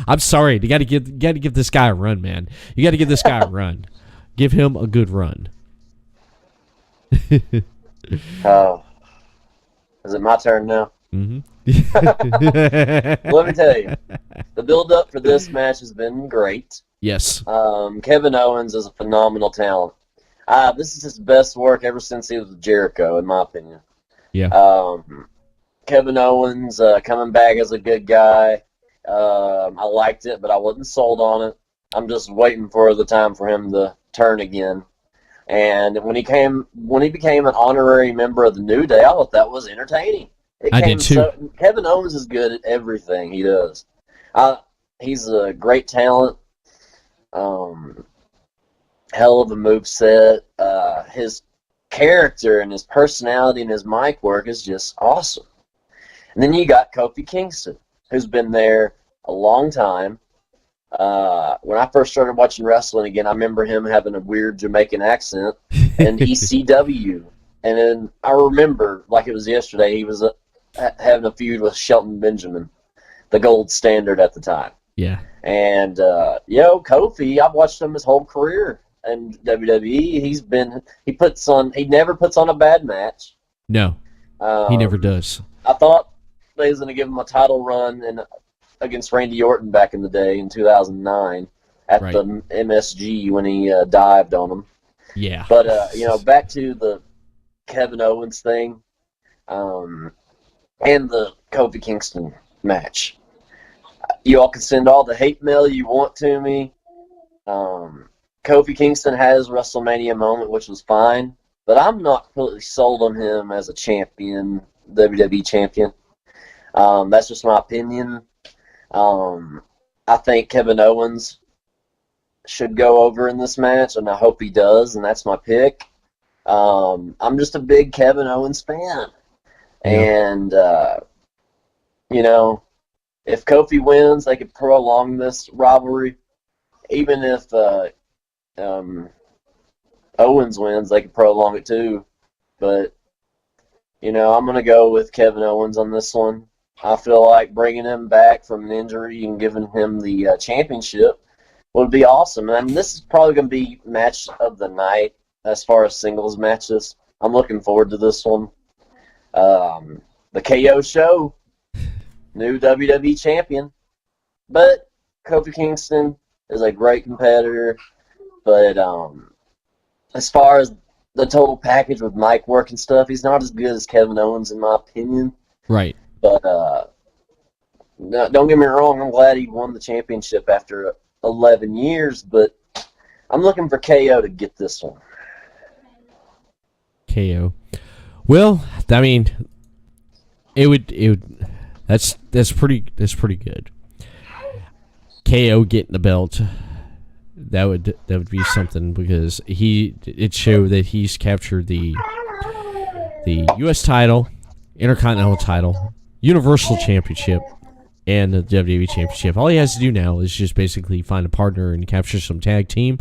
I'm sorry. You got to give this guy a run, man. You got to give this guy a run. Give him a good run. Oh, is it my turn now? Mm-hmm. Let me tell you, the build-up for this match has been great. Yes. Kevin Owens is a phenomenal talent. This is his best work ever since he was with Jericho, in my opinion. Yeah. Kevin Owens coming back as a good guy. I liked it, but I wasn't sold on it. I'm just waiting for the time for him to turn again. And when he became an honorary member of the New Day, I thought that was entertaining. I did too. Kevin Owens is good at everything he does. He's a great talent. Hell of a moveset. His character and his personality and his mic work is just awesome. And then you got Kofi Kingston, who's been there a long time. When I first started watching wrestling again, I remember him having a weird Jamaican accent and ECW. And then I remember, like it was yesterday, he was having a feud with Shelton Benjamin, the gold standard at the time. Yeah. And, Kofi, I've watched him his whole career in WWE. He never puts on a bad match. No, he never does. I thought they was going to give him a title run against Randy Orton back in the day in 2009 at the MSG when he dived on him. Yeah. But, back to the Kevin Owens thing. and the Kofi Kingston match. You all can send all the hate mail you want to me. Kofi Kingston has WrestleMania moment, which was fine, but I'm not completely sold on him as a champion, WWE champion. That's just my opinion. I think Kevin Owens should go over in this match, and I hope he does, and that's my pick. I'm just a big Kevin Owens fan. And, if Kofi wins, they could prolong this rivalry. Even if Owens wins, they could prolong it too. But, I'm going to go with Kevin Owens on this one. I feel like bringing him back from an injury and giving him the championship would be awesome. And this is probably going to be match of the night as far as singles matches. I'm looking forward to this one. The KO show, new WWE champion. But Kofi Kingston is a great competitor. But as far as the total package with mic work and stuff, he's not as good as Kevin Owens, in my opinion. Right. But no, don't get me wrong, I'm glad he won the championship after 11 years, but I'm looking for KO to get this one. KO. Well, I mean, it would that's pretty good. KO getting the belt, that would be something, because it showed that he's captured the U.S. title, Intercontinental title, Universal Championship, and the WWE Championship. All he has to do now is just basically find a partner and capture some tag team.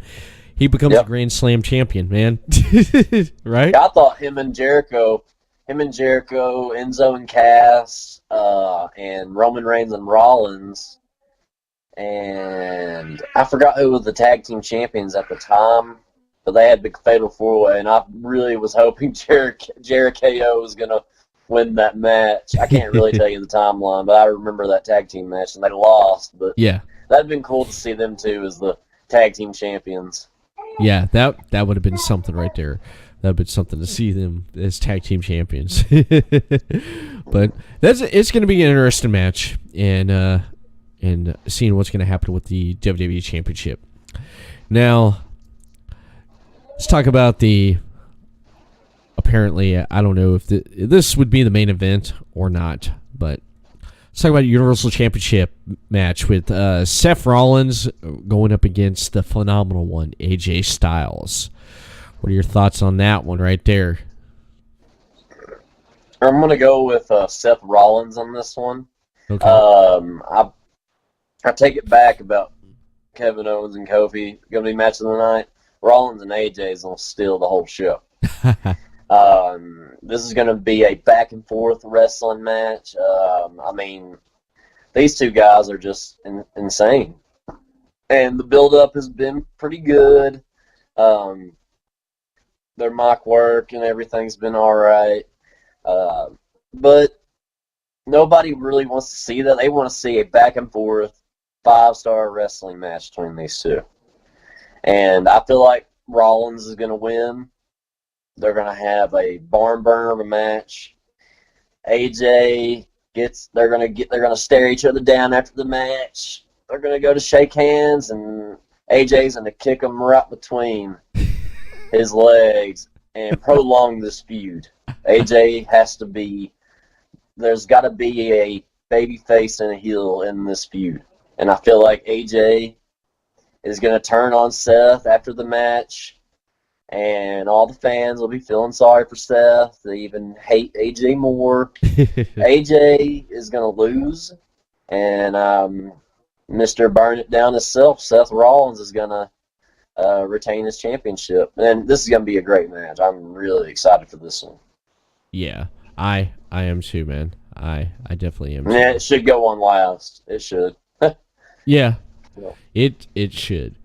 He becomes a Grand Slam champion, man. Right? I thought him and Jericho, Enzo and Cass, and Roman Reigns and Rollins, and I forgot who was the tag team champions at the time, but they had the Fatal 4-Way, and I really was hoping Jericho was going to win that match. I can't really tell you the timeline, but I remember that tag team match, and they lost. But yeah, that'd been cool to see them two as the tag team champions. Yeah, that would have been something right there. That would have been something to see them as tag team champions. But it's going to be an interesting match, and seeing what's going to happen with the WWE Championship. Now, let's talk about apparently, I don't know if this would be the main event or not, but let's talk about a Universal Championship match with Seth Rollins going up against the phenomenal one, AJ Styles. What are your thoughts on that one right there? I'm going to go with Seth Rollins on this one. Okay. I take it back about Kevin Owens and Kofi. Going to be match of the night. Rollins and AJ is going to steal the whole show. This is going to be a back and forth wrestling match. I mean, these two guys are just insane. And the build-up has been pretty good. Their mic work and everything's been all right. But nobody really wants to see that. They want to see a back and forth 5-star wrestling match between these two. And I feel like Rollins is going to win. They're going to have a barn burner of a match. AJ they're going to stare each other down after the match. They're going to go to shake hands, and AJ's going to kick him right between his legs and prolong this feud. AJ there's got to be a baby face and a heel in this feud. And I feel like AJ is going to turn on Seth after the match, and all the fans will be feeling sorry for Seth. They even hate AJ more. AJ is going to lose, and Mr. Burn It Down himself, Seth Rollins, is going to retain his championship. And this is going to be a great match. I'm really excited for this one. Yeah, I am too, man. I definitely am. Yeah, it should go on last. It should. Yeah, it should.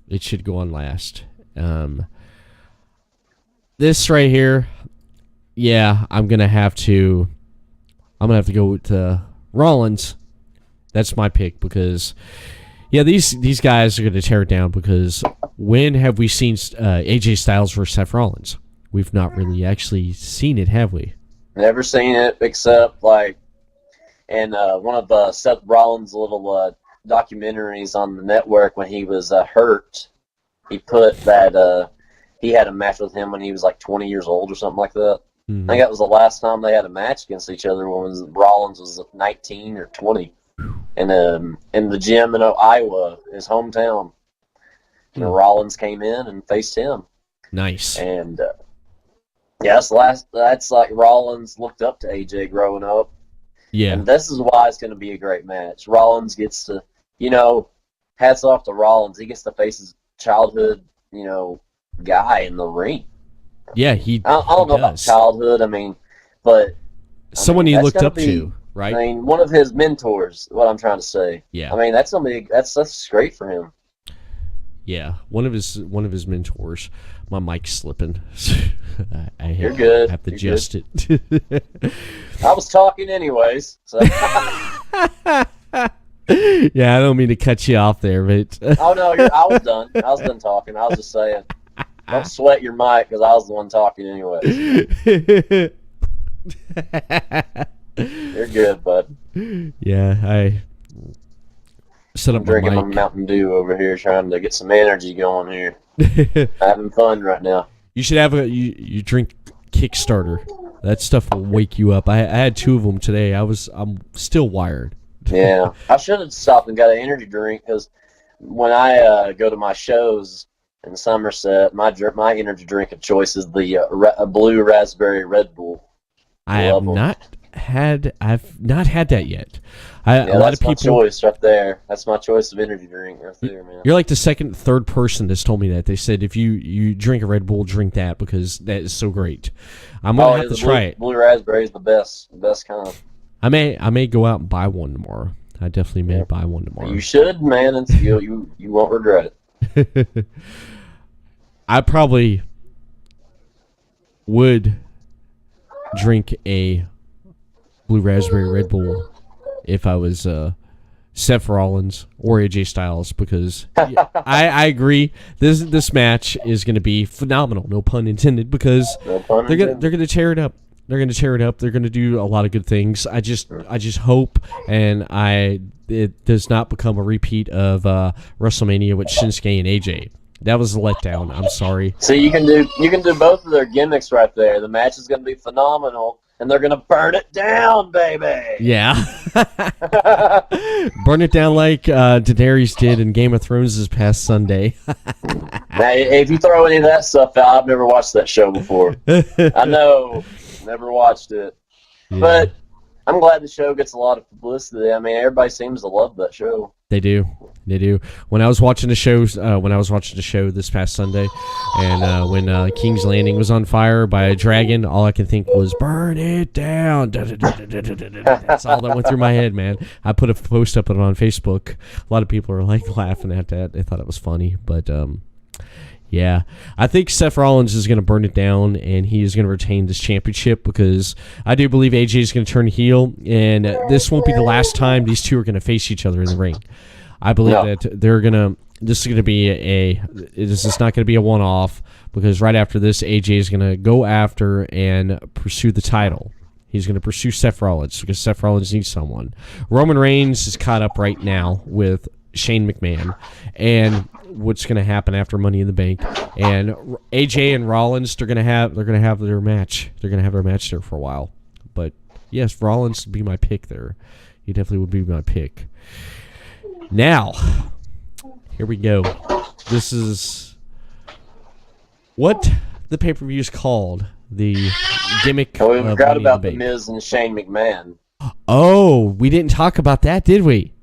It should go on last. This right here, yeah, I'm gonna have to go with Rollins. That's my pick, because yeah, these guys are gonna tear it down, because when have we seen AJ Styles versus Seth Rollins? We've not really actually seen it, have we? Never seen it except like in one of Seth Rollins' little documentaries on the network when he was hurt. He put that he had a match with him when he was like 20 years old or something like that. Mhm. I think that was the last time they had a match against each other when Rollins was 19 or 20. And in the gym in Iowa, his hometown. And Rollins came in and faced him. Nice. And yeah, that's like Rollins looked up to AJ growing up. Yeah. And this is why it's going to be a great match. Rollins gets to, hats off to Rollins. He gets to face his childhood, guy in the ring. Yeah, I don't know about childhood. But someone he that's looked gonna up be, to, right? I mean, one of his mentors. What I'm trying to say. Yeah. I mean, that's great for him. Yeah, one of his mentors. My mic's slipping. You're good. I have to You're adjust it. I was talking anyways. So. Yeah, I don't mean to cut you off there, but Oh no, I was done. I was done talking. I was just saying, don't sweat your mic because I was the one talking anyways. You're good, bud. Yeah, I set up I'm drinking my my mic. Mountain Dew over here, trying to get some energy going here. Having fun right now. You should have you drink Kickstarter. That stuff will wake you up. I had 2 of them today. I'm still wired. Yeah, I should have stopped and got an energy drink because when I go to my shows in Somerset, my energy drink of choice is the blue raspberry Red Bull. I've not had that yet. A lot of people. That's my choice right there. That's my choice of energy drink right there, man. You're like the second, third person that's told me that. They said if you drink a Red Bull, drink that because that is so great. I'm gonna have to try it. Blue raspberry is the best kind. I may go out and buy one tomorrow. I definitely may buy one tomorrow. You should, man. And you won't regret it. I probably would drink a blue raspberry Red Bull if I was Seth Rollins or AJ Styles because I agree this match is going to be phenomenal. No pun intended because they're going to tear it up. They're going to tear it up. They're going to do a lot of good things. I just hope and it does not become a repeat of WrestleMania with Shinsuke and AJ. That was a letdown. I'm sorry. See, you can do both of their gimmicks right there. The match is going to be phenomenal, and they're going to burn it down, baby. Yeah. Burn it down like Daenerys did in Game of Thrones this past Sunday. Now, if you throw any of that stuff out, I've never watched that show before. I know. Never watched it. Yeah. But I'm glad the show gets a lot of publicity. I mean, everybody seems to love that show. They do. When I was watching the show this past Sunday, and when King's Landing was on fire by a dragon, all I could think was "burn it down." That's all that went through my head, man. I put a post up on Facebook. A lot of people are like laughing at that. They thought it was funny, but yeah, I think Seth Rollins is going to burn it down, and he is going to retain this championship because I do believe AJ is going to turn heel, and this won't be the last time these two are going to face each other in the ring. I believe that this is going to be this is not going to be a one-off because right after this, AJ is going to go after and pursue the title. He's going to pursue Seth Rollins because Seth Rollins needs someone. Roman Reigns is caught up right now with Shane McMahon, and what's going to happen after Money in the Bank, and AJ and Rollins they're going to have their match. They're going to have their match there for a while. But yes, Rollins would be my pick there. He definitely would be my pick. Now, here we go. This is what the pay-per-view is called. The gimmick. We of forgot Money in about the the Bank. Miz and Shane McMahon. Oh, we didn't talk about that, did we?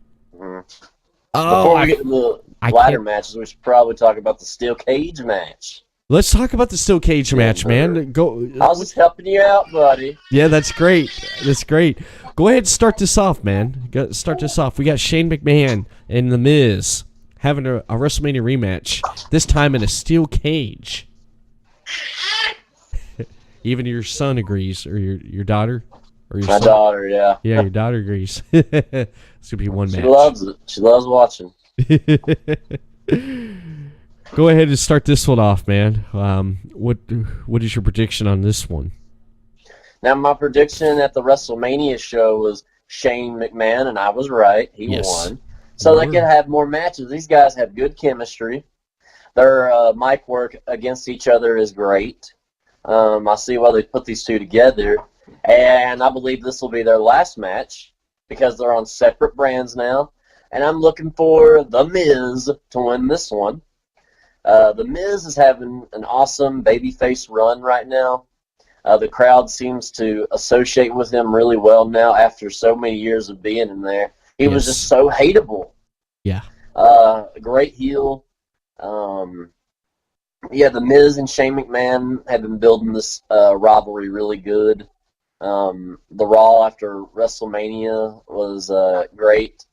Oh, Before we get to the ladder matches, we should probably talk about the steel cage match. let's talk about the steel cage match, man. Go. I was just helping you out, buddy. Yeah, that's great. That's great. Go ahead and start this off, man. Start this off. We got Shane McMahon and The Miz having a WrestleMania rematch, this time in a steel cage. Even your son agrees, or your daughter? Or your My son? daughter, yeah. Yeah, your daughter agrees. It's going to be one match. She loves it. She loves watching. Go ahead and start this one off, man. What is your prediction on this one? Now, my prediction at the WrestleMania show was Shane McMahon, and I was right. He won. So they could have more matches. These guys have good chemistry. Their mic work against each other is great. I see why they put these two together. And I believe this will be their last match because they're on separate brands now. And I'm looking for The Miz to win this one. The Miz is having an awesome babyface run right now. The crowd seems to associate with him really well now after so many years of being in there. He was just so hateable. Yeah. Great heel. The Miz and Shane McMahon have been building this rivalry really good. The Raw after WrestleMania was great.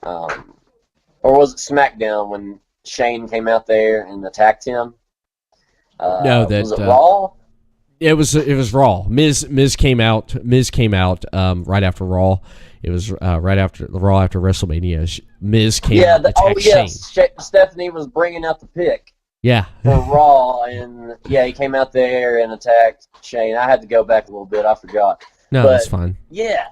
Or was it SmackDown when Shane came out there and attacked him? Was it Raw? It was Raw. Miz came out right after Raw. It was right after the Raw after WrestleMania. Miz came out and attacked Shane. Stephanie was bringing out the pick. Yeah. For Raw, and he came out there and attacked Shane. I had to go back a little bit. I forgot. No, that's fine. Yeah.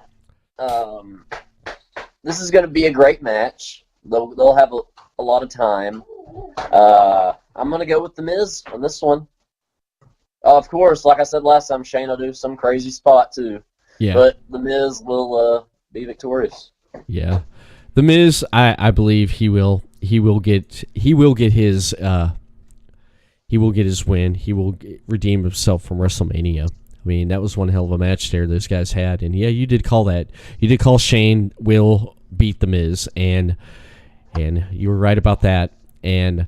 This is going to be a great match. They'll have a lot of time. I'm going to go with The Miz on this one. Of course, like I said last time, Shane will do some crazy spot too. Yeah. But The Miz will be victorious. Yeah. The Miz, I believe he will get his win. He will redeem himself from WrestleMania. I mean, that was one hell of a match there those guys had. And yeah, you did call that. You did call Shane will beat The Miz, and you were right about that. And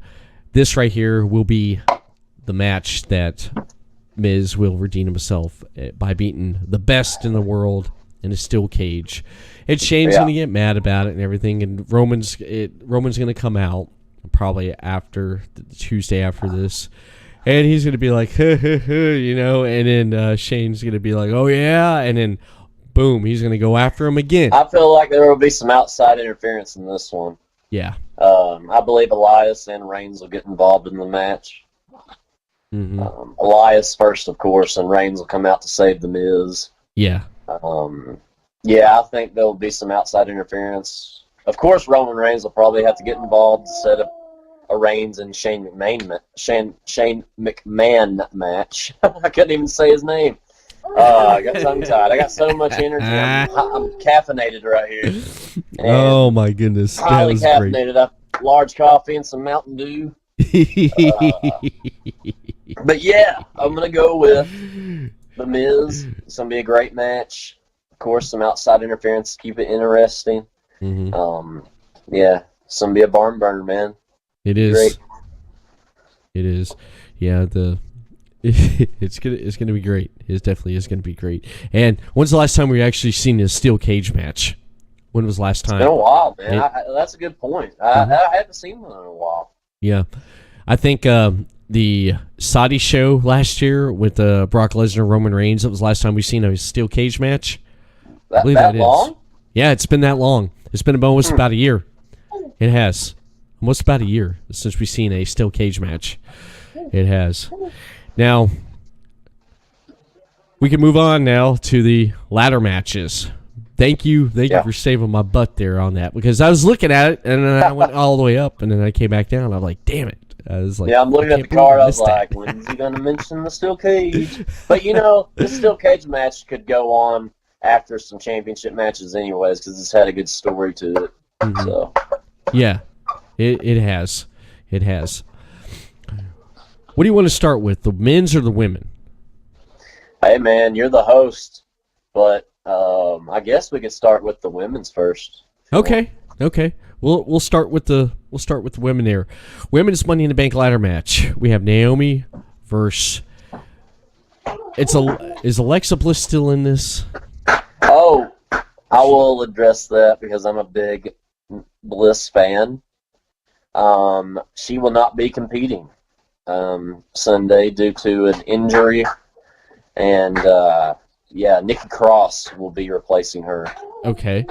this right here will be the match that Miz will redeem himself by beating the best in the world in a steel cage. And Shane's going to get mad about it and everything, and Roman's going to come out probably after the Tuesday after this, and he's going to be like, and then Shane's going to be like, oh yeah, and then boom, he's going to go after him again. I feel like there will be some outside interference in this one. Yeah. I believe Elias and Reigns will get involved in the match. Mm-hmm. Elias first, of course, and Reigns will come out to save The Miz. Yeah. I think there will be some outside interference. Of course, Roman Reigns will probably have to get involved to set up a Reigns and Shane McMahon match. I couldn't even say his name. I got tongue-tied. I got so much energy. I'm caffeinated right here. Oh, my goodness. Highly caffeinated. A large coffee and some Mountain Dew. But yeah, I'm going to go with The Miz. It's going to be a great match. Of course, some outside interference to keep it interesting. Mm-hmm. It's going to be a barn burner, man. It is. Great. It is. Yeah, it's gonna be great. It definitely is gonna be great. And when's the last time we actually seen a steel cage match? When was the last time? It's been a while, man. That's a good point. I haven't seen one in a while. Yeah, I think the Saudi show last year with Brock Lesnar, Roman Reigns. That was the last time we seen a steel cage match. That long? Yeah, it's been that long. It's been almost about a year. It has. Almost about a year since we've seen a steel cage match. It has. Now, we can move on now to the ladder matches. Thank you for saving my butt there on that, because I was looking at it and then I went all the way up and then I came back down. I'm like, damn it. I was like, I'm looking at the card. I was like, when's he going to mention the steel cage? But the steel cage match could go on after some championship matches anyways, because it's had a good story to it. Mm-hmm. So yeah, it has. It has. What do you want to start with, the men's or the women? Hey man, you're the host, but I guess we could start with the women's first. Okay. We'll start with the women there. Women's Money in the Bank ladder match. We have Naomi versus. Is Alexa Bliss still in this? Oh, I will address that because I'm a big Bliss fan. She will not be competing Sunday due to an injury, and Nikki Cross will be replacing her. Okay,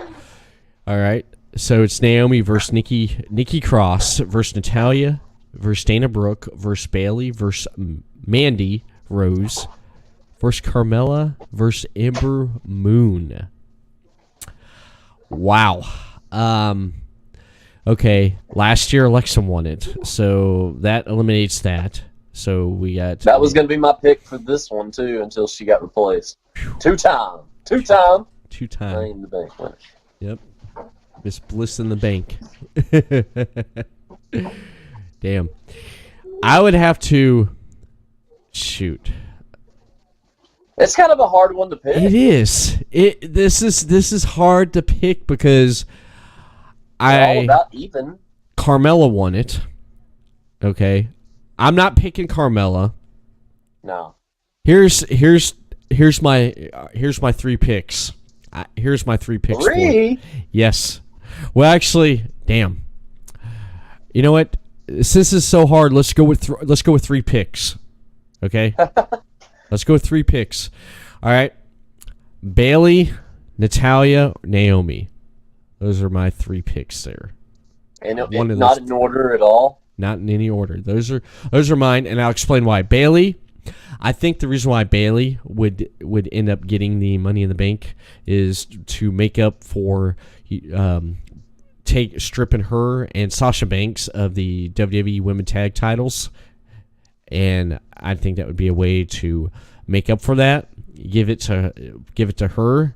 all right. So it's Naomi versus Nikki Cross versus Natalya versus Dana Brooke versus Bayley versus Mandy Rose versus Carmella versus Ember Moon. Wow. Okay, last year Alexa won it, so that eliminates that. So we got... That was going to be my pick for this one, too, until she got replaced. Two-time. Money in the Bank winner. Yep. Miss Bliss in the bank. Damn. I would have to... Shoot. It's kind of a hard one to pick. It is. This is hard to pick because all about even. Carmella won it. Okay. I'm not picking Carmella. No. Here's my 3 picks. Here's my 3 picks. 3? Yes. Well, actually, damn. You know what? Since this is so hard, let's go with 3 picks. Okay. Let's go with 3 picks. All right. Bailey, Natalya, Naomi. Those are my 3 picks there. And not in order at all? Not in any order. Those are mine, and I'll explain why. Bailey, I think the reason why Bailey would end up getting the Money in the Bank is to make up for stripping her and Sasha Banks of the WWE Women Tag Titles. And I think that would be a way to make up for that. Give it to her.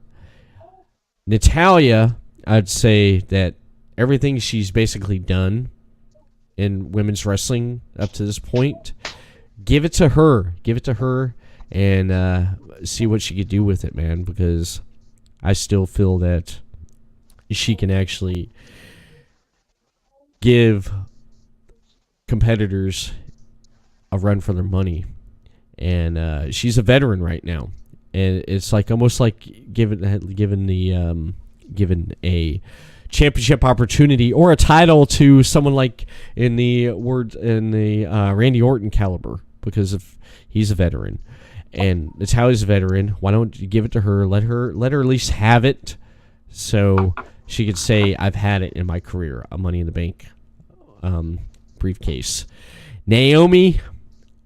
Natalya, I'd say that everything she's basically done in women's wrestling up to this point, give it to her. Give it to her and see what she could do with it, man, because I still feel that she can actually give competitors a run for their money. And she's a veteran right now. And it's like almost like given a championship opportunity or a title to someone like in the Randy Orton caliber, because if he's a veteran and Natalya's a veteran, why don't you give it to her? Let her at least have it, so she could say, "I've had it in my career, a Money in the Bank briefcase." Naomi,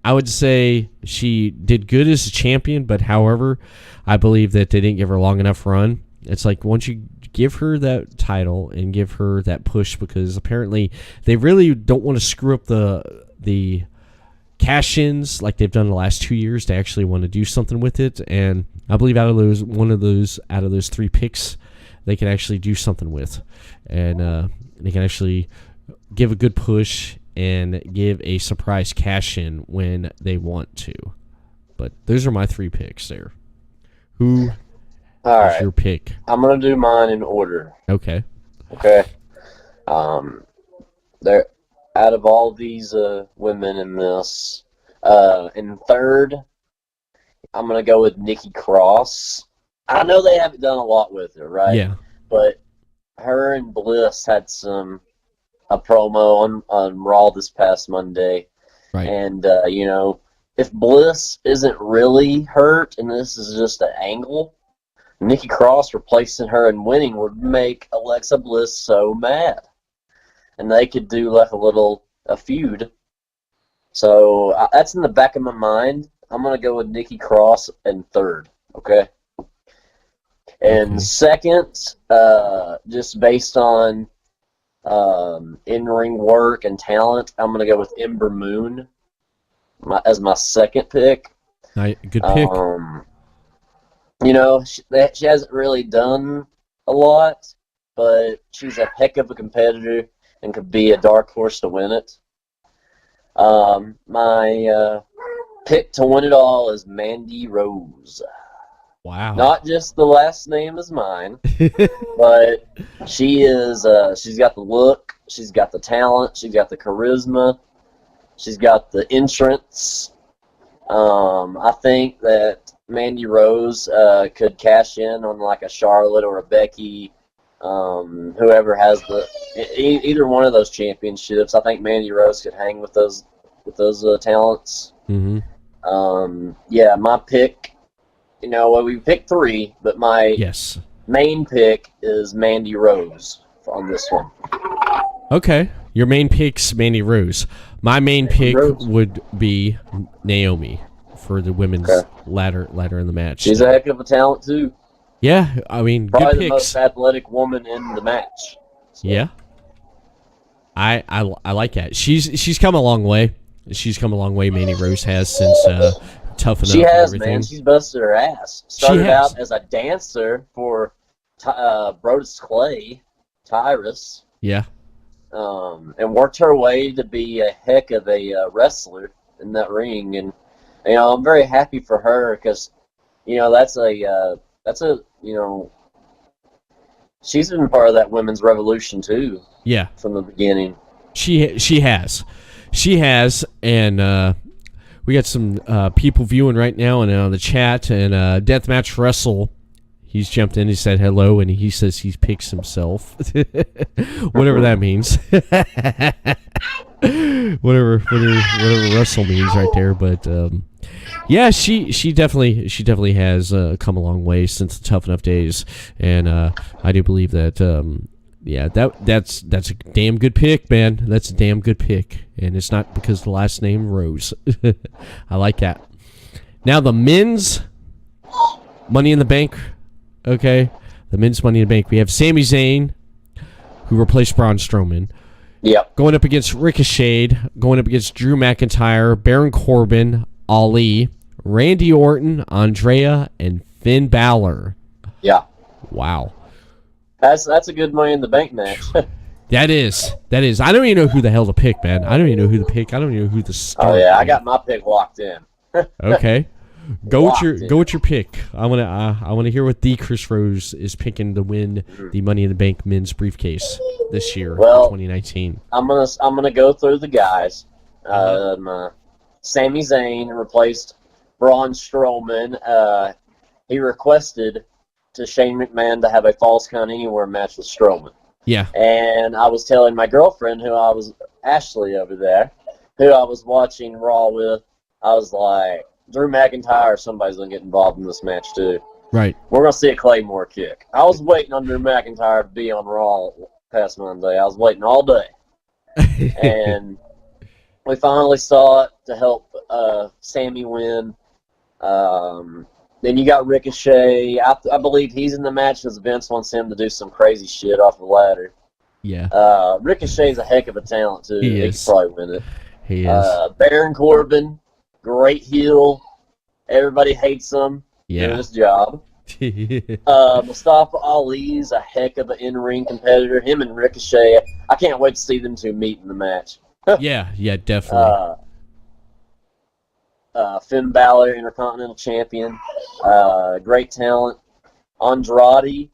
I would say she did good as a champion, but however, I believe that they didn't give her a long enough run. It's like once you give her that title and give her that push, because apparently they really don't want to screw up the cash-ins like they've done the last 2 years. They actually want to do something with it, and I believe out of those 3 picks, they can actually do something with, and they can actually give a good push and give a surprise cash-in when they want to. But those are my 3 picks there. Who is your pick? I'm going to do mine in order. Okay. They're out of all these women in this, in third, I'm going to go with Nikki Cross. I know they haven't done a lot with her, right? Yeah. But her and Bliss had a promo on Raw this past Monday. Right. And, if Bliss isn't really hurt and this is just an angle, Nikki Cross replacing her and winning would make Alexa Bliss so mad. And they could do like a feud. So that's in the back of my mind. I'm going to go with Nikki Cross in third, okay? And second, just based on in-ring work and talent, I'm going to go with Ember Moon as my second pick. Good pick. She hasn't really done a lot, but she's a heck of a competitor and could be a dark horse to win it. My pick to win it all is Mandy Rose. Wow. Not just the last name is mine, but she's got the look, she's got the talent, she's got the charisma, she's got the entrance. I think that Mandy Rose could cash in on like a Charlotte or a Becky, whoever has either one of those championships. I think Mandy Rose could hang with those talents. Mm-hmm. My pick. We picked 3, but my main pick is Mandy Rose on this one. Okay, your main pick's Mandy Rose. My main pick would be Naomi for the women's ladder in the match. She's a heck of a talent too. Yeah, I mean, Probably good the picks. most athletic woman in the match. So. Yeah, I like that. She's come a long way. She's come a long way. Mandy Rose has since Tough Enough. She has, and everything. man. She's busted her ass. Started out as a dancer for Brodus Clay, Tyrus. Yeah. And worked her way to be a heck of a wrestler in that ring. And I'm very happy for her because that's a she's been part of that women's revolution too. Yeah. From the beginning. She has, and we got some people viewing right now and on the chat, and Deathmatch Wrestle, he's jumped in, he said hello, and he says he picks himself. Whatever that means. whatever wrestle means right there, but yeah, she definitely has come a long way since the Tough Enough days, and I do believe that yeah, that's a damn good pick, man. That's a damn good pick, and it's not because the last name Rose. I like that. Now the men's Money in the Bank. Okay, the men's Money in the Bank. We have Sami Zayn, who replaced Braun Strowman. Yep. Going up against Ricochet, going up against Drew McIntyre, Baron Corbin, Ali, Randy Orton, Andrea, and Finn Balor. Yeah. Wow. That's a good Money in the Bank match. That is. I don't even know who the hell to pick, man. I don't even know who to pick. I don't even know who to start. Oh yeah, I got my pick locked in. Okay. Go with your pick. I want to hear what the Chris Rose is picking to win the Money in the Bank men's briefcase this year, 2019. I'm gonna go through the guys. Sami Zayn replaced Braun Strowman. He requested to Shane McMahon to have a Falls Count Anywhere match with Strowman. Yeah. And I was telling my girlfriend, Ashley over there, who I was watching Raw with, I was like, Drew McIntyre, somebody's going to get involved in this match too. Right. We're going to see a Claymore kick. I was waiting on Drew McIntyre to be on Raw past Monday. I was waiting all day. And we finally saw it to help Sammy win. Then you got Ricochet. I believe he's in the match because Vince wants him to do some crazy shit off the ladder. Yeah. Ricochet's a heck of a talent too. He could probably win it. He is. Baron Corbin, great heel. Everybody hates him. Yeah. Doing his job. Mustafa Ali's a heck of an in-ring competitor. Him and Ricochet. I can't wait to see them two meet in the match. Yeah, definitely. Finn Balor, Intercontinental Champion. Great talent. Andrade.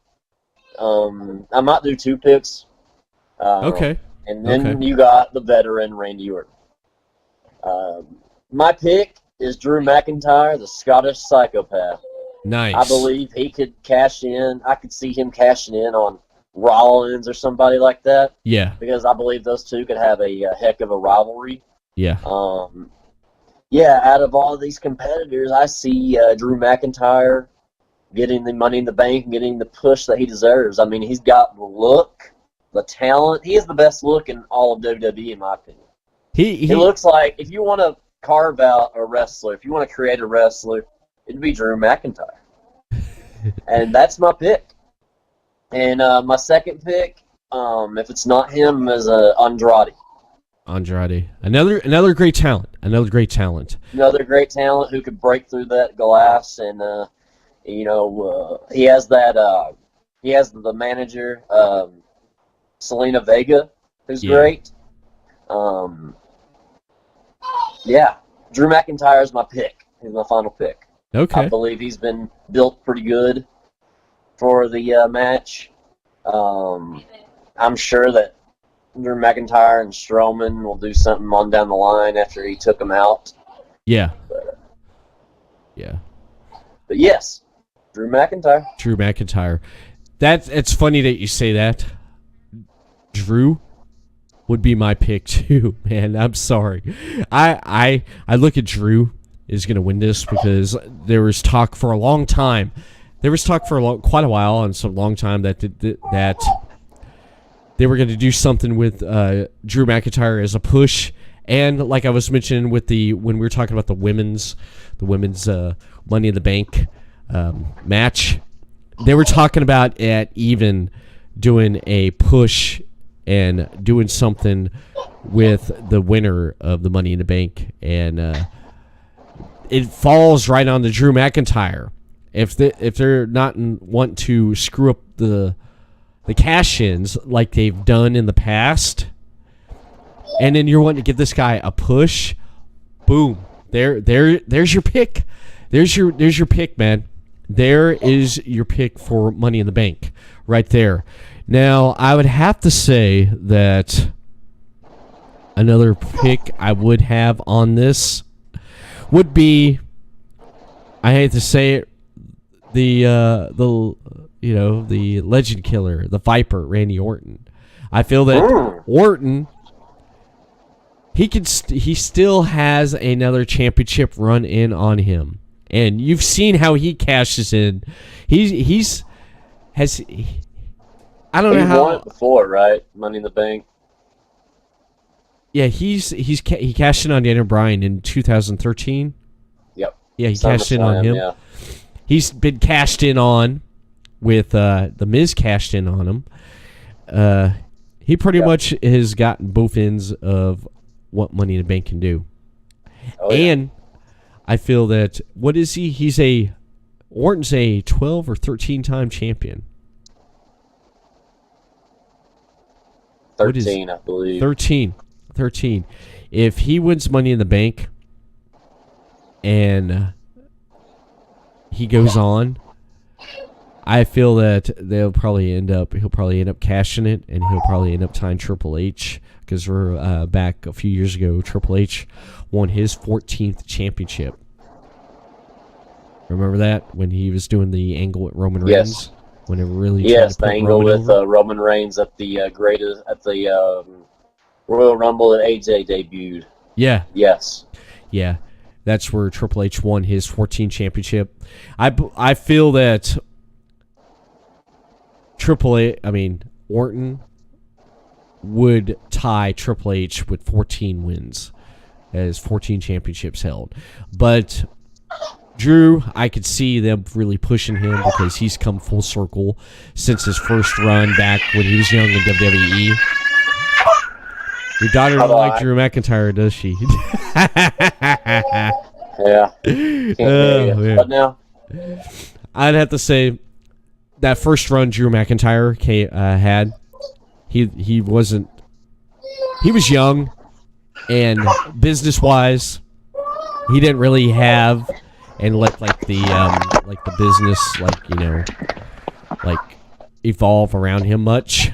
I might do two picks. Okay. And then you got the veteran Randy Orton. My pick is Drew McIntyre, the Scottish psychopath. Nice. I believe he could cash in. I could see him cashing in on Rollins or somebody like that. Yeah. Because I believe those two could have a heck of a rivalry. Yeah. Yeah, out of all of these competitors, I see Drew McIntyre getting the Money in the Bank and getting the push that he deserves. I mean, he's got the look, the talent. He is the best look in all of WWE, in my opinion. He looks like, if you want to carve out a wrestler, if you want to create a wrestler, it'd be Drew McIntyre. And that's my pick. And my second pick, if it's not him, is Andrade. Another great talent. Another great talent who could break through that glass, and he has that. He has the manager, Selena Vega, who's great. Yeah, Drew McIntyre is my pick. He's my final pick. Okay. I believe he's been built pretty good for the match. I'm sure that Drew McIntyre and Strowman will do something on down the line after he took him out. Yeah. But yes, Drew McIntyre. It's funny that you say that. Drew would be my pick too, man. I'm sorry. I look at Drew is going to win this because there was talk for a long time. There was talk for quite a while and some long time that they were going to do something with Drew McIntyre as a push And like I was mentioning when we were talking about the women's Money in the Bank match, they were talking about even doing a push and doing something with the winner of the Money in the Bank, and it falls right on the Drew McIntyre. If they're not want to screw up the cash-ins like they've done in the past, and then you're wanting to give this guy a push, boom, there's your pick. There's your pick, man. There is your pick for Money in the Bank right there. Now, I would have to say that another pick I would have on this would be, I hate to say it, the legend killer, the Viper, Randy Orton. I feel that Orton, he still has another championship run in on him, and you've seen how he cashes in. I don't know how. He won it before, right? Money in the Bank. Yeah, he cashed in on Daniel Bryan in 2013. Yep. Yeah, he cashed in on him. Yeah. He's been cashed in on with The Miz cashed in on him. He pretty much has gotten both ends of what Money in the Bank can do. Oh, yeah. And I feel that, what is he? Orton's a 12 or 13-time champion. 13, I believe. 13. If he wins Money in the Bank and he goes on, I feel that he'll probably end up cashing it, and he'll probably end up tying Triple H, because we're back a few years ago, Triple H won his 14th championship. Remember that, when he was doing the angle with Roman Reigns? Yes. When it really the angle with Roman Reigns at the Royal Rumble that AJ debuted. Yeah. Yes. Yeah. That's where Triple H won his 14th championship. I feel that Orton would tie Triple H with 14 wins, as 14 championships held. But Drew, I could see them really pushing him, because he's come full circle since his first run back when he was young in WWE. Your daughter doesn't like Drew McIntyre, does she? Yeah. Yeah. But now, I'd have to say that first run Drew McIntyre had, he wasn't. He was young, and business-wise, he didn't really have, and let the business evolve around him much.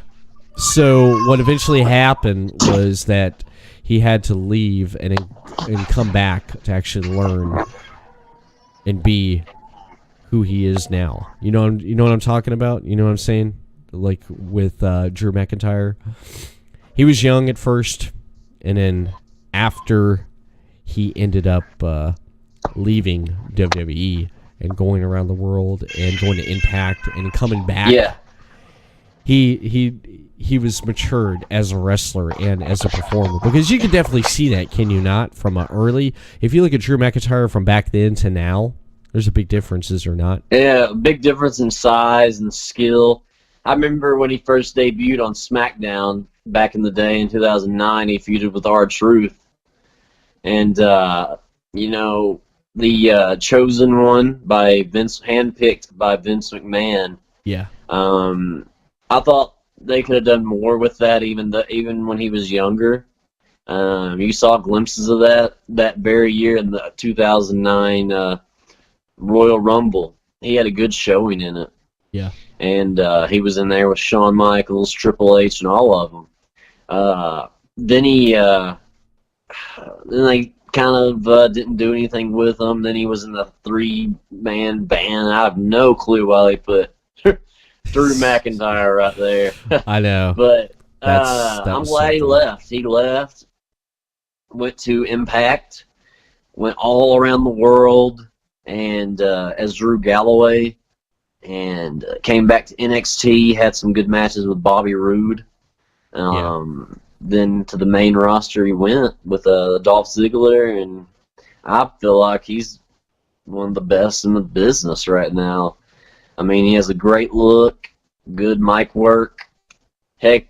So what eventually happened was that he had to leave and come back to actually learn and be who he is now. You know what I'm talking about? You know what I'm saying? Like with Drew McIntyre, he was young at first, and then after he ended up leaving WWE and going around the world and going to Impact and coming back. Yeah. He was matured as a wrestler and as a performer, because you can definitely see that, can you not? From early, if you look at Drew McIntyre from back then to now, there's a big difference, is there not? Yeah, big difference in size and skill. I remember when he first debuted on SmackDown back in the day in 2009, he feuded with R-Truth. And, the Chosen One by handpicked by Vince McMahon. Yeah. I thought they could have done more with that, even when he was younger. You saw glimpses of that very year in the 2009 Royal Rumble. He had a good showing in it. Yeah. And he was in there with Shawn Michaels, Triple H, and all of them. Then they kind of didn't do anything with him. Then he was in the 3-man band. I have no clue why they put Drew McIntyre right there. I know. But I'm glad he left. He left, went to Impact, went all around the world, and as Drew Galloway, and came back to NXT, had some good matches with Bobby Roode. then to the main roster he went with Dolph Ziggler, and I feel like he's one of the best in the business right now. I mean, he has a great look, good mic work, heck,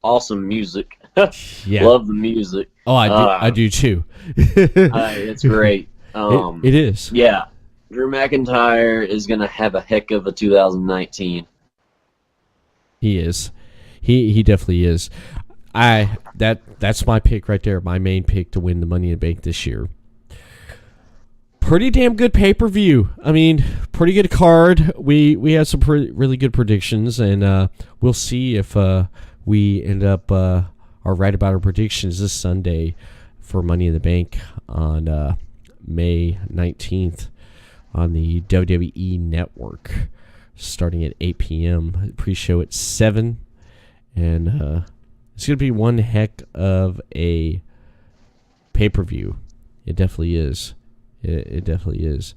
awesome music. Yeah. Love the music. Oh, I do too. It's great. It is. Yeah, Drew McIntyre is going to have a heck of a 2019. He is. He definitely is. That's my pick right there. My main pick to win the Money in the Bank this year. Pretty damn good pay-per-view. I mean, pretty good card. We had some really good predictions, and we'll see if we end up are right about our predictions this Sunday for Money in the Bank on May 19th on the WWE Network, starting at 8 p.m. Pre-show at 7, and it's going to be one heck of a pay-per-view. It definitely is. It definitely is.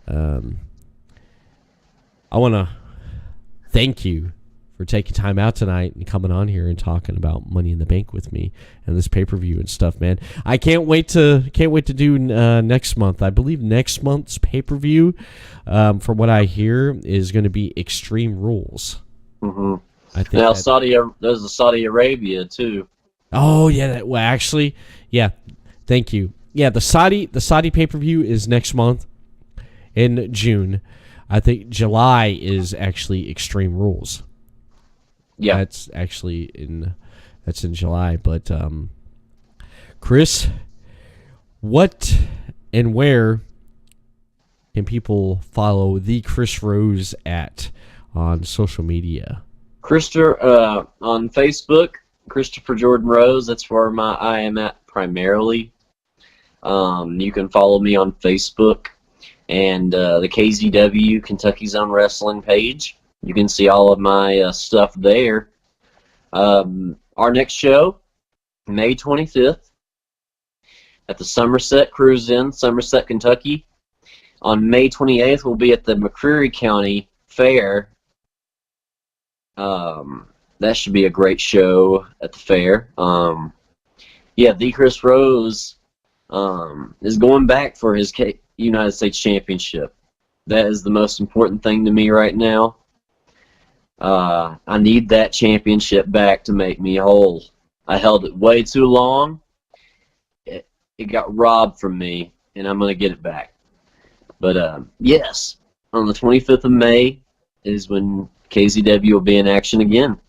I want to thank you for taking time out tonight and coming on here and talking about Money in the Bank with me and this pay-per-view and stuff, man. I can't wait to do next month. I believe next month's pay-per-view, from what I hear, is going to be Extreme Rules. Mm-hmm. I think now there's a Saudi Arabia too. Oh yeah, actually, yeah. Thank you. Yeah, the Saudi pay-per-view is next month in June. I think July is actually Extreme Rules. Yeah, that's in July. But Chris, what and where can people follow the Chris Rose at on social media? On Facebook, Christopher Jordan Rose. That's where I am at primarily. You can follow me on Facebook and the KZW Kentucky Zone Wrestling page. You can see all of my stuff there. Our next show, May 25th, at the Somerset Cruise Inn, Somerset, Kentucky. On May 28th, we'll be at the McCreary County Fair. That should be a great show at the fair. The Chris Rose is going back for his United States Championship. That is the most important thing to me right now. I need that championship back to make me whole. I held it way too long. It got robbed from me, and I'm going to get it back. But, yes, on the 25th of May is when KZW will be in action again.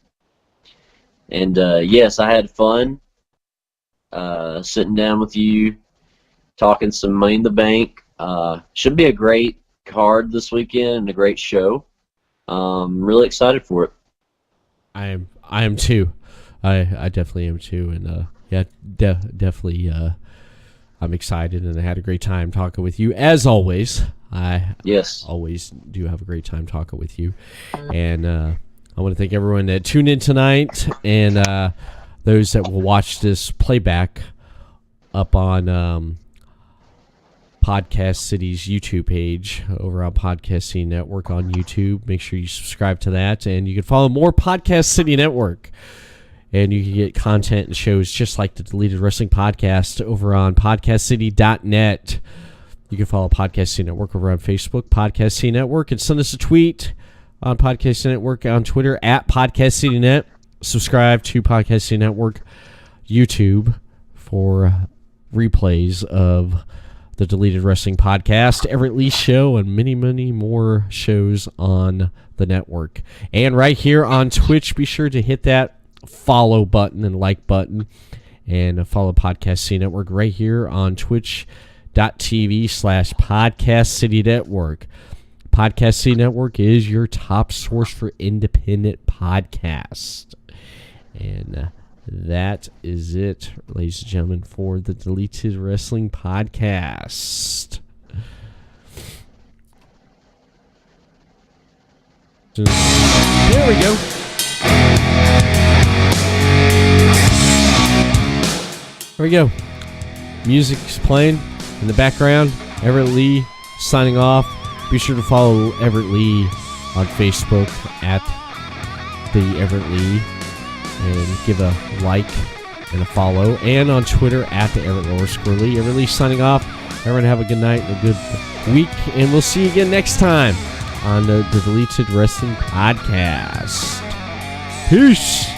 And, yes, I had fun sitting down with you, talking some Money in the Bank. Should be a great card this weekend and a great show. Really excited for it. I am too. I definitely am too, and definitely. I'm excited, and I had a great time talking with you as always. I always do have a great time talking with you, and I want to thank everyone that tuned in tonight, and those that will watch this playback up on Podcast City's YouTube page over on Podcast City Network on YouTube. Make sure you subscribe to that, and you can follow more Podcast City Network, and you can get content and shows just like the Deleted Wrestling Podcast over on podcastcity.net. You can follow Podcast City Network over on Facebook, Podcast City Network, and send us a tweet on Podcast City Network on Twitter at Podcast City Net. Subscribe to Podcast City Network YouTube for replays of the Deleted Wrestling Podcast, Everett Lee Show, and many, many more shows on the network. And right here on Twitch, be sure to hit that follow button and like button, and follow Podcast City Network right here on twitch.tv/Podcast City Network. Podcast City Network is your top source for independent podcasts. And that is it, ladies and gentlemen, for the Deleted Wrestling Podcast. There we go. There we go. Music's playing in the background. Everett Lee signing off. Be sure to follow Everett Lee on Facebook at the Everett Lee. and give a like and a follow. And on Twitter at the Everett_Lee. Everett Lee signing off. Everyone have a good night and a good week. And we'll see you again next time on the Deleted Wrestling Podcast. Peace.